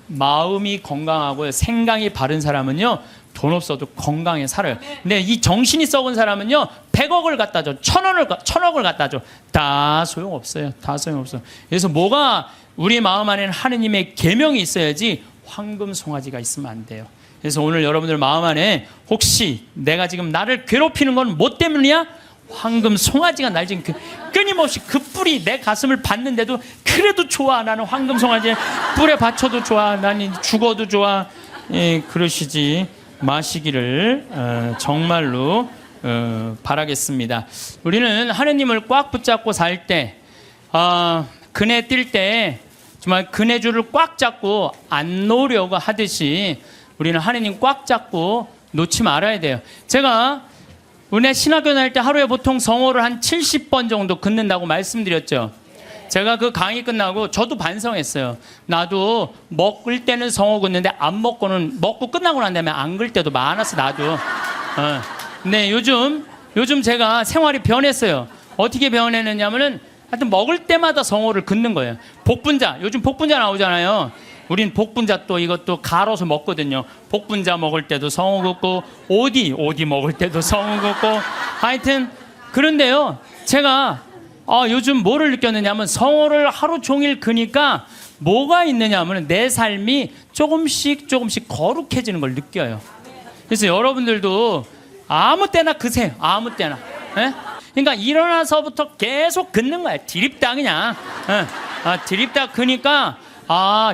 마음이 건강하고요 생각이 바른 사람은요 돈 없어도 건강에 살아요. 근데 이 정신이 썩은 사람은요 100억을 갖다 줘, 1000억을 갖다 줘, 다 소용없어요. 다 소용없어요. 그래서 뭐가 우리 마음 안에는 하느님의 계명이 있어야지 황금 송아지가 있으면 안 돼요. 그래서 오늘 여러분들 마음 안에 혹시 내가 지금 나를 괴롭히는 건 뭐 때문이야? 황금 송아지가 날 지금 끊임없이 그 뿔이 내 가슴을 받는데도 그래도 좋아. 나는 황금 송아지 뿔에 받쳐도 좋아. 나는 죽어도 좋아. 예, 그러시지 마시기를 정말로 바라겠습니다. 우리는 하느님을 꽉 붙잡고 살 때, 그네 뛸 때 정말 그네줄을 꽉 잡고 안 놓으려고 하듯이 우리는 하느님 꽉 잡고 놓지 말아야 돼요. 제가 은혜 신학교 다닐 때 하루에 보통 성호를 한 70번 정도 긋는다고 말씀드렸죠. 제가 그 강의 끝나고 저도 반성했어요. 나도 먹을 때는 성호 긋는데 안 먹고는, 먹고 끝나고 난 다음에 안 글 때도 많았어 나도. 근데 요즘 제가 생활이 변했어요. 어떻게 변했느냐면은 하여튼 먹을 때마다 성호를 긋는 거예요. 복분자, 요즘 복분자 나오잖아요. 우린 복분자 또 이것도 갈아서 먹거든요. 복분자 먹을 때도 성호 긋고 오디 먹을 때도 성호 긋고 하여튼 그런데요. 제가 요즘 뭐를 느꼈느냐면 성호를 하루 종일 그니까 뭐가 있느냐면 내 삶이 조금씩 거룩해지는 걸 느껴요. 그래서 여러분들도 아무 때나 그세요. 아무 때나. 예? 그러니까 일어나서부터 계속 긋는 거야. 드립다 그냥. 드립다 그니까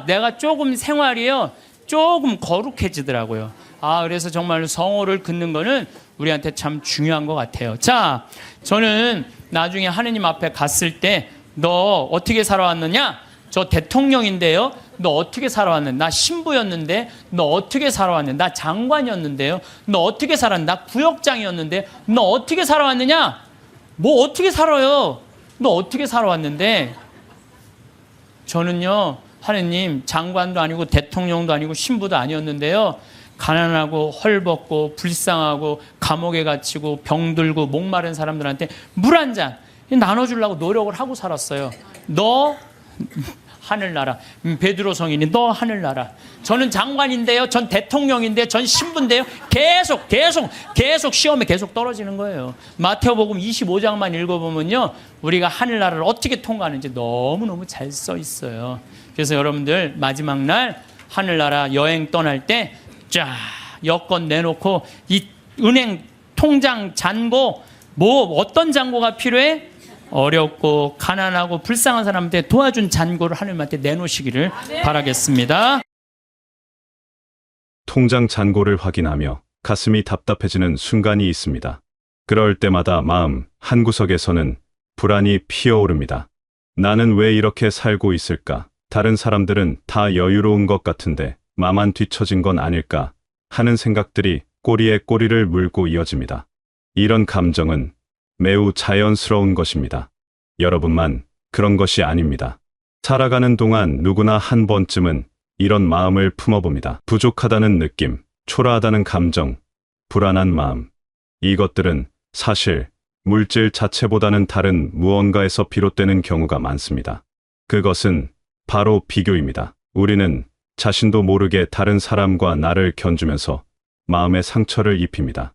내가 조금 생활이요 조금 거룩해지더라고요. 그래서 정말 성호를 긋는 거는 우리한테 참 중요한 것 같아요. 자, 저는 나중에 하느님 앞에 갔을 때 너 어떻게 살아왔느냐? 저 대통령인데요. 너 어떻게 살아왔는데? 나 신부였는데 너 어떻게 살아왔는데? 나 장관이었는데요. 너 어떻게 살았는데? 나 구역장이었는데 너 어떻게 살아왔느냐? 뭐 어떻게 살아요? 너 어떻게 살아왔는데? 저는요, 하느님, 장관도 아니고 대통령도 아니고 신부도 아니었는데요. 가난하고 헐벗고 불쌍하고 감옥에 갇히고 병들고 목마른 사람들한테 물 한 잔 나눠주려고 노력을 하고 살았어요. 너 하늘나라. 베드로 성인이 너 하늘나라. 저는 장관인데요. 전 대통령인데요. 전 신부인데요. 계속 시험에 계속 떨어지는 거예요. 마태복음 25장만 읽어보면요. 우리가 하늘나라를 어떻게 통과하는지 너무너무 잘 써 있어요. 그래서 여러분들 마지막 날 하늘나라 여행 떠날 때 쫙 여권 내놓고 이 은행 통장 잔고 뭐 어떤 잔고가 필요해? 어렵고 가난하고 불쌍한 사람한테 도와준 잔고를 하나님한테 내놓으시기를 바라겠습니다. 통장 잔고를 확인하며 가슴이 답답해지는 순간이 있습니다. 그럴 때마다 마음 한구석에서는 불안이 피어오릅니다. 나는 왜 이렇게 살고 있을까? 다른 사람들은 다 여유로운 것 같은데 나만 뒤처진 건 아닐까? 하는 생각들이 꼬리에 꼬리를 물고 이어집니다. 이런 감정은 매우 자연스러운 것입니다. 여러분만 그런 것이 아닙니다. 살아가는 동안 누구나 한 번쯤은 이런 마음을 품어봅니다. 부족하다는 느낌, 초라하다는 감정, 불안한 마음. 이것들은 사실 물질 자체보다는 다른 무언가에서 비롯되는 경우가 많습니다. 그것은 바로 비교입니다. 우리는 자신도 모르게 다른 사람과 나를 견주면서 마음의 상처를 입힙니다.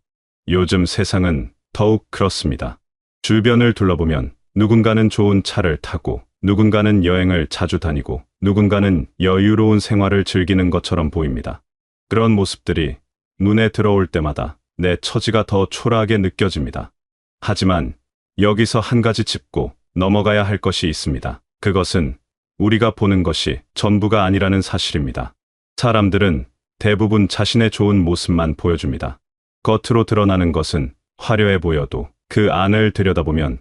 요즘 세상은 더욱 그렇습니다. 주변을 둘러보면 누군가는 좋은 차를 타고 누군가는 여행을 자주 다니고 누군가는 여유로운 생활을 즐기는 것처럼 보입니다. 그런 모습들이 눈에 들어올 때마다 내 처지가 더 초라하게 느껴집니다. 하지만 여기서 한 가지 짚고 넘어가야 할 것이 있습니다. 그것은 우리가 보는 것이 전부가 아니라는 사실입니다. 사람들은 대부분 자신의 좋은 모습만 보여줍니다. 겉으로 드러나는 것은 화려해 보여도 그 안을 들여다보면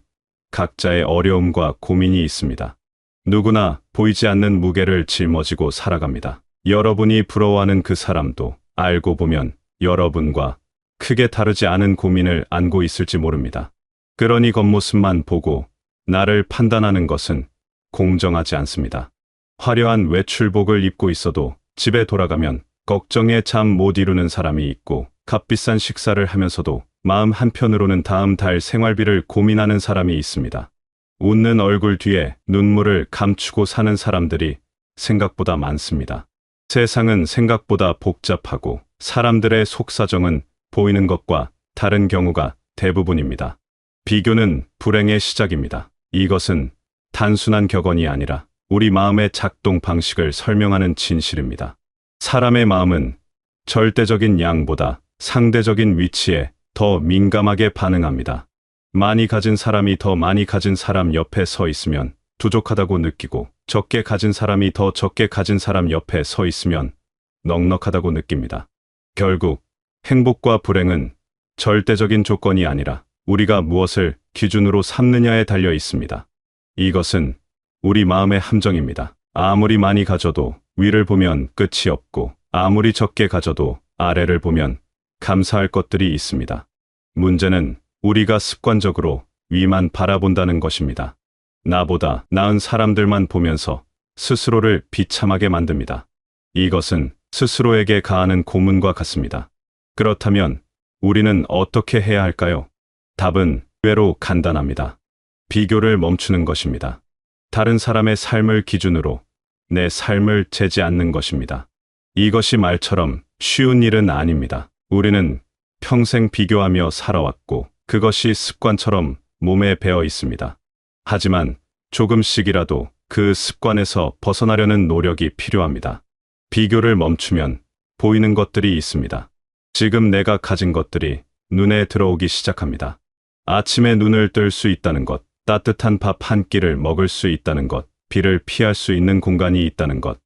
각자의 어려움과 고민이 있습니다. 누구나 보이지 않는 무게를 짊어지고 살아갑니다. 여러분이 부러워하는 그 사람도 알고 보면 여러분과 크게 다르지 않은 고민을 안고 있을지 모릅니다. 그러니 겉모습만 보고 나를 판단하는 것은 공정하지 않습니다. 화려한 외출복을 입고 있어도 집에 돌아가면 걱정에 잠 못 이루는 사람이 있고 값비싼 식사를 하면서도 마음 한편으로는 다음 달 생활비를 고민하는 사람이 있습니다. 웃는 얼굴 뒤에 눈물을 감추고 사는 사람들이 생각보다 많습니다. 세상은 생각보다 복잡하고 사람들의 속사정은 보이는 것과 다른 경우가 대부분입니다. 비교는 불행의 시작입니다. 이것은 단순한 격언이 아니라 우리 마음의 작동 방식을 설명하는 진실입니다. 사람의 마음은 절대적인 양보다 상대적인 위치에 더 민감하게 반응합니다. 많이 가진 사람이 더 많이 가진 사람 옆에 서 있으면 부족하다고 느끼고 적게 가진 사람이 더 적게 가진 사람 옆에 서 있으면 넉넉하다고 느낍니다. 결국 행복과 불행은 절대적인 조건이 아니라 우리가 무엇을 기준으로 삼느냐에 달려 있습니다. 이것은 우리 마음의 함정입니다. 아무리 많이 가져도 위를 보면 끝이 없고 아무리 적게 가져도 아래를 보면 감사할 것들이 있습니다. 문제는 우리가 습관적으로 위만 바라본다는 것입니다. 나보다 나은 사람들만 보면서 스스로를 비참하게 만듭니다. 이것은 스스로에게 가하는 고문과 같습니다. 그렇다면 우리는 어떻게 해야 할까요? 답은 의외로 간단합니다. 비교를 멈추는 것입니다. 다른 사람의 삶을 기준으로 내 삶을 재지 않는 것입니다. 이것이 말처럼 쉬운 일은 아닙니다. 우리는 평생 비교하며 살아왔고 그것이 습관처럼 몸에 배어 있습니다. 하지만 조금씩이라도 그 습관에서 벗어나려는 노력이 필요합니다. 비교를 멈추면 보이는 것들이 있습니다. 지금 내가 가진 것들이 눈에 들어오기 시작합니다. 아침에 눈을 뜰 수 있다는 것, 따뜻한 밥 한 끼를 먹을 수 있다는 것, 비를 피할 수 있는 공간이 있다는 것.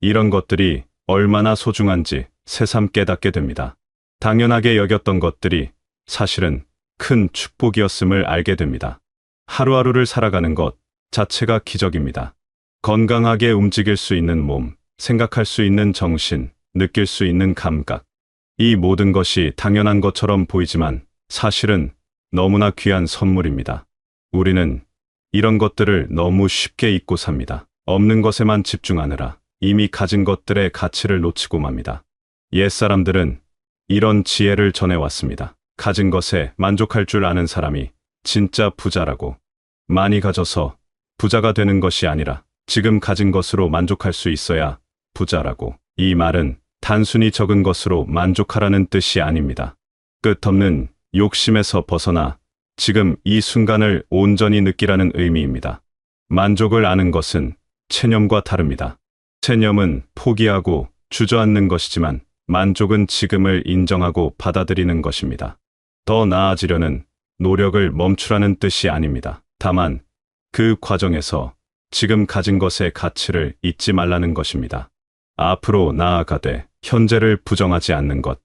이런 것들이 얼마나 소중한지 새삼 깨닫게 됩니다. 당연하게 여겼던 것들이 사실은 큰 축복이었음을 알게 됩니다. 하루하루를 살아가는 것 자체가 기적입니다. 건강하게 움직일 수 있는 몸, 생각할 수 있는 정신, 느낄 수 있는 감각. 이 모든 것이 당연한 것처럼 보이지만 사실은 너무나 귀한 선물입니다. 우리는 이런 것들을 너무 쉽게 잊고 삽니다. 없는 것에만 집중하느라 이미 가진 것들의 가치를 놓치고 맙니다. 옛사람들은 이런 지혜를 전해왔습니다. 가진 것에 만족할 줄 아는 사람이 진짜 부자라고. 많이 가져서 부자가 되는 것이 아니라 지금 가진 것으로 만족할 수 있어야 부자라고. 이 말은 단순히 적은 것으로 만족하라는 뜻이 아닙니다. 끝없는 욕심에서 벗어나 지금 이 순간을 온전히 느끼라는 의미입니다. 만족을 아는 것은 체념과 다릅니다. 체념은 포기하고 주저앉는 것이지만 만족은 지금을 인정하고 받아들이는 것입니다. 더 나아지려는 노력을 멈추라는 뜻이 아닙니다. 다만 그 과정에서 지금 가진 것의 가치를 잊지 말라는 것입니다. 앞으로 나아가되 현재를 부정하지 않는 것.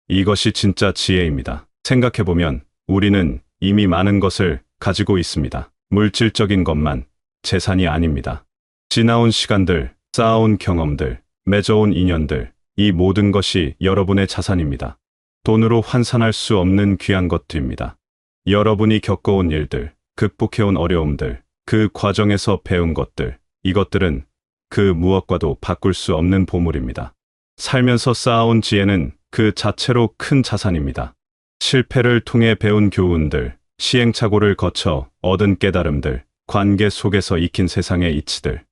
이것이 진짜 지혜입니다. 생각해보면 우리는 이미 많은 것을 가지고 있습니다. 물질적인 것만 재산이 아닙니다. 지나온 시간들, 쌓아온 경험들, 맺어온 인연들, 이 모든 것이 여러분의 자산입니다. 돈으로 환산할 수 없는 귀한 것들입니다. 여러분이 겪어온 일들, 극복해온 어려움들, 그 과정에서 배운 것들, 이것들은 그 무엇과도 바꿀 수 없는 보물입니다. 살면서 쌓아온 지혜는 그 자체로 큰 자산입니다. 실패를 통해 배운 교훈들, 시행착오를 거쳐 얻은 깨달음들, 관계 속에서 익힌 세상의 이치들.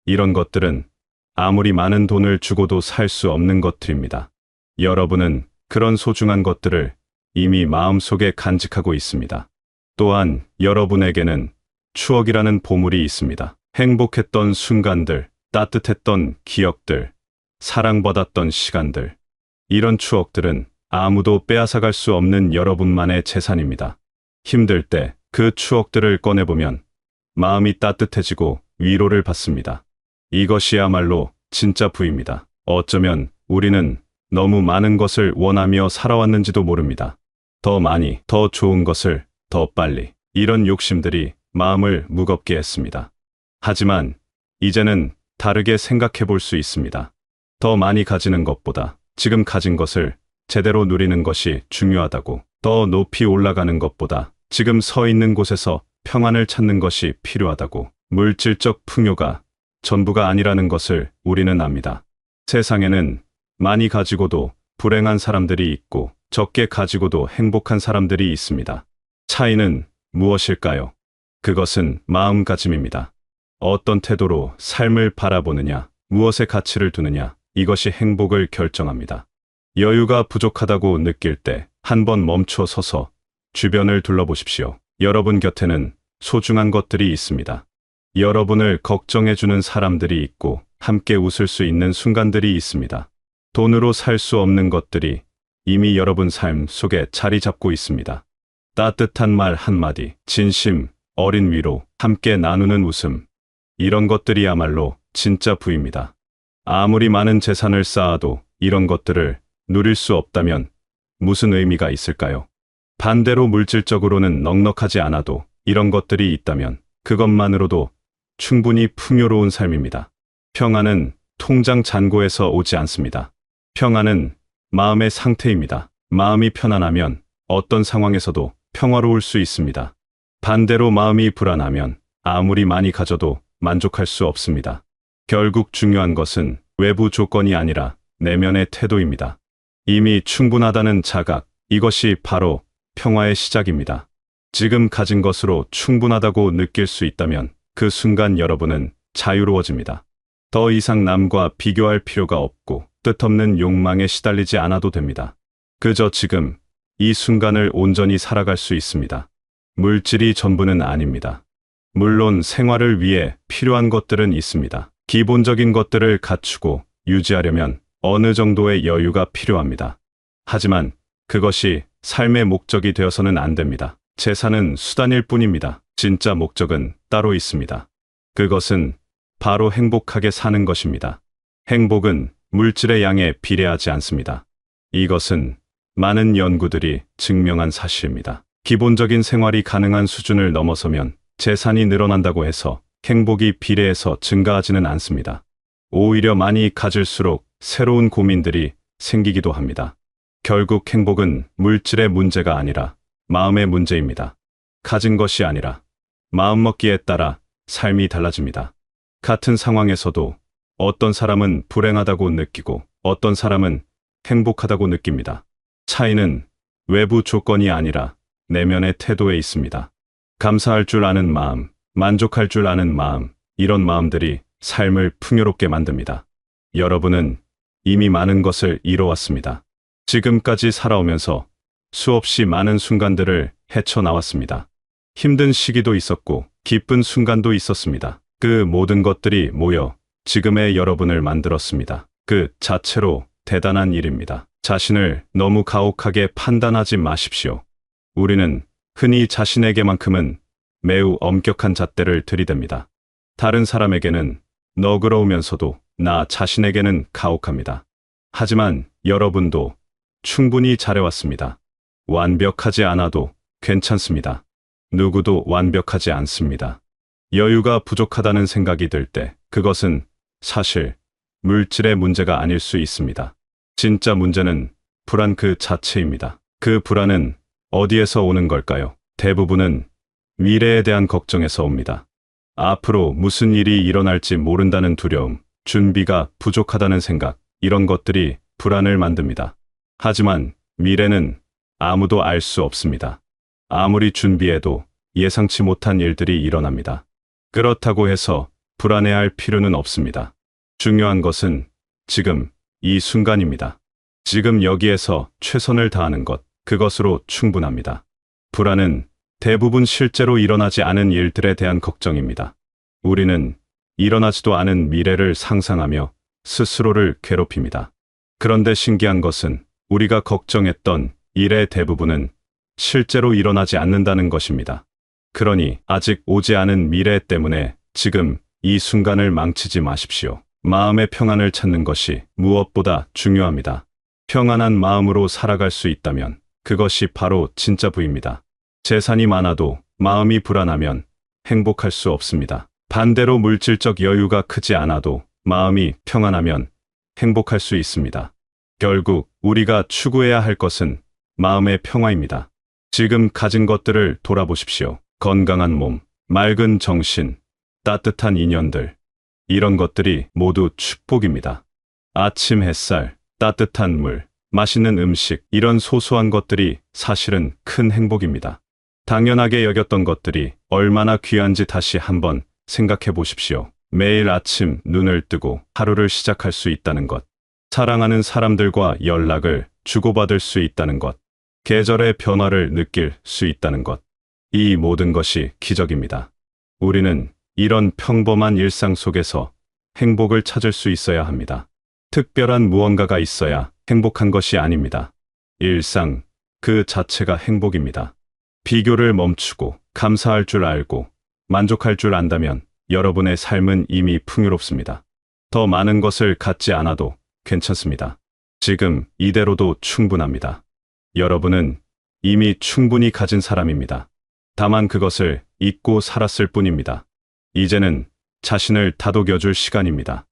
이런 것들은 아무리 많은 돈을 주고도 살 수 없는 것들입니다. 여러분은 그런 소중한 것들을 이미 마음속에 간직하고 있습니다. 또한 여러분에게는 추억이라는 보물이 있습니다. 행복했던 순간들, 따뜻했던 기억들, 사랑받았던 시간들. 이런 추억들은 아무도 빼앗아갈 수 없는 여러분만의 재산입니다. 힘들 때 그 추억들을 꺼내보면 마음이 따뜻해지고 위로를 받습니다. 이것이야말로 진짜 부입니다. 어쩌면 우리는 너무 많은 것을 원하며 살아왔는지도 모릅니다. 더 많이, 더 좋은 것을, 더 빨리. 이런 욕심들이 마음을 무겁게 했습니다. 하지만 이제는 다르게 생각해 볼 수 있습니다. 더 많이 가지는 것보다 지금 가진 것을 제대로 누리는 것이 중요하다고. 더 높이 올라가는 것보다 지금 서 있는 곳에서 평안을 찾는 것이 필요하다고. 물질적 풍요가 전부가 아니라는 것을 우리는 압니다. 세상에는 많이 가지고도 불행한 사람들이 있고 적게 가지고도 행복한 사람들이 있습니다. 차이는 무엇일까요? 그것은 마음가짐입니다. 어떤 태도로 삶을 바라보느냐, 무엇에 가치를 두느냐, 이것이 행복을 결정합니다. 여유가 부족하다고 느낄 때 한번 멈춰 서서 주변을 둘러보십시오. 여러분 곁에는 소중한 것들이 있습니다. 여러분을 걱정해주는 사람들이 있고 함께 웃을 수 있는 순간들이 있습니다. 돈으로 살 수 없는 것들이 이미 여러분 삶 속에 자리 잡고 있습니다. 따뜻한 말 한마디, 진심, 어린 위로, 함께 나누는 웃음. 이런 것들이야말로 진짜 부입니다. 아무리 많은 재산을 쌓아도 이런 것들을 누릴 수 없다면 무슨 의미가 있을까요? 반대로 물질적으로는 넉넉하지 않아도 이런 것들이 있다면 그것만으로도 충분히 풍요로운 삶입니다. 평안은 통장 잔고에서 오지 않습니다. 평안은 마음의 상태입니다. 마음이 편안하면 어떤 상황에서도 평화로울 수 있습니다. 반대로 마음이 불안하면 아무리 많이 가져도 만족할 수 없습니다. 결국 중요한 것은 외부 조건이 아니라 내면의 태도입니다. 이미 충분하다는 자각, 이것이 바로 평화의 시작입니다. 지금 가진 것으로 충분하다고 느낄 수 있다면 그 순간 여러분은 자유로워집니다. 더 이상 남과 비교할 필요가 없고 뜻없는 욕망에 시달리지 않아도 됩니다. 그저 지금 이 순간을 온전히 살아갈 수 있습니다. 물질이 전부는 아닙니다. 물론 생활을 위해 필요한 것들은 있습니다. 기본적인 것들을 갖추고 유지하려면 어느 정도의 여유가 필요합니다. 하지만 그것이 삶의 목적이 되어서는 안 됩니다. 재산은 수단일 뿐입니다. 진짜 목적은 따로 있습니다. 그것은 바로 행복하게 사는 것입니다. 행복은 물질의 양에 비례하지 않습니다. 이것은 많은 연구들이 증명한 사실입니다. 기본적인 생활이 가능한 수준을 넘어서면 재산이 늘어난다고 해서 행복이 비례해서 증가하지는 않습니다. 오히려 많이 가질수록 새로운 고민들이 생기기도 합니다. 결국 행복은 물질의 문제가 아니라 마음의 문제입니다. 가진 것이 아니라 마음먹기에 따라 삶이 달라집니다. 같은 상황에서도 어떤 사람은 불행하다고 느끼고 어떤 사람은 행복하다고 느낍니다. 차이는 외부 조건이 아니라 내면의 태도에 있습니다. 감사할 줄 아는 마음, 만족할 줄 아는 마음, 이런 마음들이 삶을 풍요롭게 만듭니다. 여러분은 이미 많은 것을 이뤄왔습니다. 지금까지 살아오면서 수없이 많은 순간들을 헤쳐나왔습니다. 힘든 시기도 있었고 기쁜 순간도 있었습니다. 그 모든 것들이 모여 지금의 여러분을 만들었습니다. 그 자체로 대단한 일입니다. 자신을 너무 가혹하게 판단하지 마십시오. 우리는 흔히 자신에게만큼은 매우 엄격한 잣대를 들이댑니다. 다른 사람에게는 너그러우면서도 나 자신에게는 가혹합니다. 하지만 여러분도 충분히 잘해왔습니다. 완벽하지 않아도 괜찮습니다. 누구도 완벽하지 않습니다. 여유가 부족하다는 생각이 들 때 그것은 사실 물질의 문제가 아닐 수 있습니다. 진짜 문제는 불안 그 자체입니다. 그 불안은 어디에서 오는 걸까요? 대부분은 미래에 대한 걱정에서 옵니다. 앞으로 무슨 일이 일어날지 모른다는 두려움, 준비가 부족하다는 생각, 이런 것들이 불안을 만듭니다. 하지만 미래는 아무도 알 수 없습니다. 아무리 준비해도 예상치 못한 일들이 일어납니다. 그렇다고 해서 불안해할 필요는 없습니다. 중요한 것은 지금 이 순간입니다. 지금 여기에서 최선을 다하는 것, 그것으로 충분합니다. 불안은 대부분 실제로 일어나지 않은 일들에 대한 걱정입니다. 우리는 일어나지도 않은 미래를 상상하며 스스로를 괴롭힙니다. 그런데 신기한 것은 우리가 걱정했던 일의 대부분은 실제로 일어나지 않는다는 것입니다. 그러니 아직 오지 않은 미래 때문에 지금 이 순간을 망치지 마십시오. 마음의 평안을 찾는 것이 무엇보다 중요합니다. 평안한 마음으로 살아갈 수 있다면 그것이 바로 진짜 부입니다. 재산이 많아도 마음이 불안하면 행복할 수 없습니다. 반대로 물질적 여유가 크지 않아도 마음이 평안하면 행복할 수 있습니다. 결국 우리가 추구해야 할 것은 마음의 평화입니다. 지금 가진 것들을 돌아보십시오. 건강한 몸, 맑은 정신, 따뜻한 인연들, 이런 것들이 모두 축복입니다. 아침 햇살, 따뜻한 물, 맛있는 음식, 이런 소소한 것들이 사실은 큰 행복입니다. 당연하게 여겼던 것들이 얼마나 귀한지 다시 한번 생각해 보십시오. 매일 아침 눈을 뜨고 하루를 시작할 수 있다는 것, 사랑하는 사람들과 연락을 주고받을 수 있다는 것, 계절의 변화를 느낄 수 있다는 것, 이 모든 것이 기적입니다. 우리는 이런 평범한 일상 속에서 행복을 찾을 수 있어야 합니다. 특별한 무언가가 있어야 행복한 것이 아닙니다. 일상 그 자체가 행복입니다. 비교를 멈추고 감사할 줄 알고 만족할 줄 안다면 여러분의 삶은 이미 풍요롭습니다. 더 많은 것을 갖지 않아도 괜찮습니다. 지금 이대로도 충분합니다. 여러분은 이미 충분히 가진 사람입니다. 다만 그것을 잊고 살았을 뿐입니다. 이제는 자신을 다독여줄 시간입니다.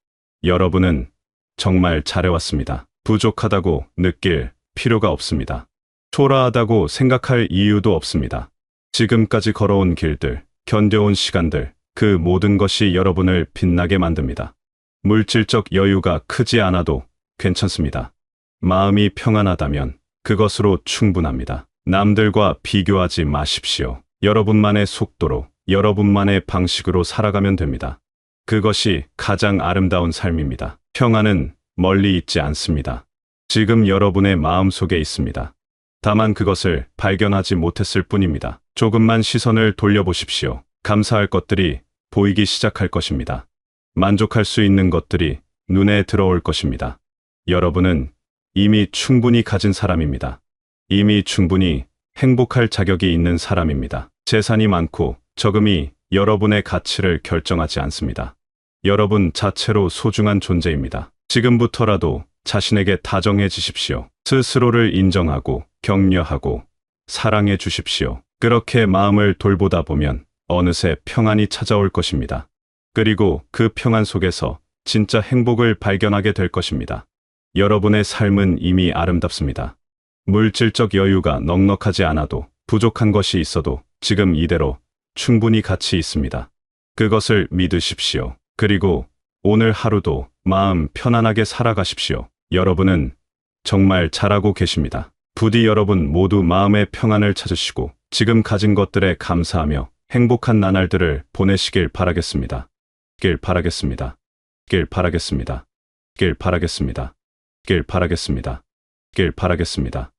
여러분은 정말 잘해왔습니다. 부족하다고 느낄 필요가 없습니다. 초라하다고 생각할 이유도 없습니다. 지금까지 걸어온 길들, 견뎌온 시간들, 그 모든 것이 여러분을 빛나게 만듭니다. 물질적 여유가 크지 않아도 괜찮습니다. 마음이 평안하다면 그것으로 충분합니다. 남들과 비교하지 마십시오. 여러분만의 속도로, 여러분만의 방식으로 살아가면 됩니다. 그것이 가장 아름다운 삶입니다. 평안은 멀리 있지 않습니다. 지금 여러분의 마음속에 있습니다. 다만 그것을 발견하지 못했을 뿐입니다. 조금만 시선을 돌려보십시오. 감사할 것들이 보이기 시작할 것입니다. 만족할 수 있는 것들이 눈에 들어올 것입니다. 여러분은 이미 충분히 가진 사람입니다. 이미 충분히 행복할 자격이 있는 사람입니다. 재산이 많고 적음이 여러분의 가치를 결정하지 않습니다. 여러분 자체로 소중한 존재입니다. 지금부터라도 자신에게 다정해지십시오. 스스로를 인정하고 격려하고 사랑해 주십시오. 그렇게 마음을 돌보다 보면 어느새 평안이 찾아올 것입니다. 그리고 그 평안 속에서 진짜 행복을 발견하게 될 것입니다. 여러분의 삶은 이미 아름답습니다. 물질적 여유가 넉넉하지 않아도 부족한 것이 있어도 지금 이대로 충분히 가치 있습니다. 그것을 믿으십시오. 그리고 오늘 하루도 마음 편안하게 살아가십시오. 여러분은 정말 잘하고 계십니다. 부디 여러분 모두 마음의 평안을 찾으시고 지금 가진 것들에 감사하며 행복한 나날들을 보내시길 바라겠습니다. 길 바라겠습니다. 길 바라겠습니다. 길 바라겠습니다. 길 바라겠습니다. 길 바라겠습니다.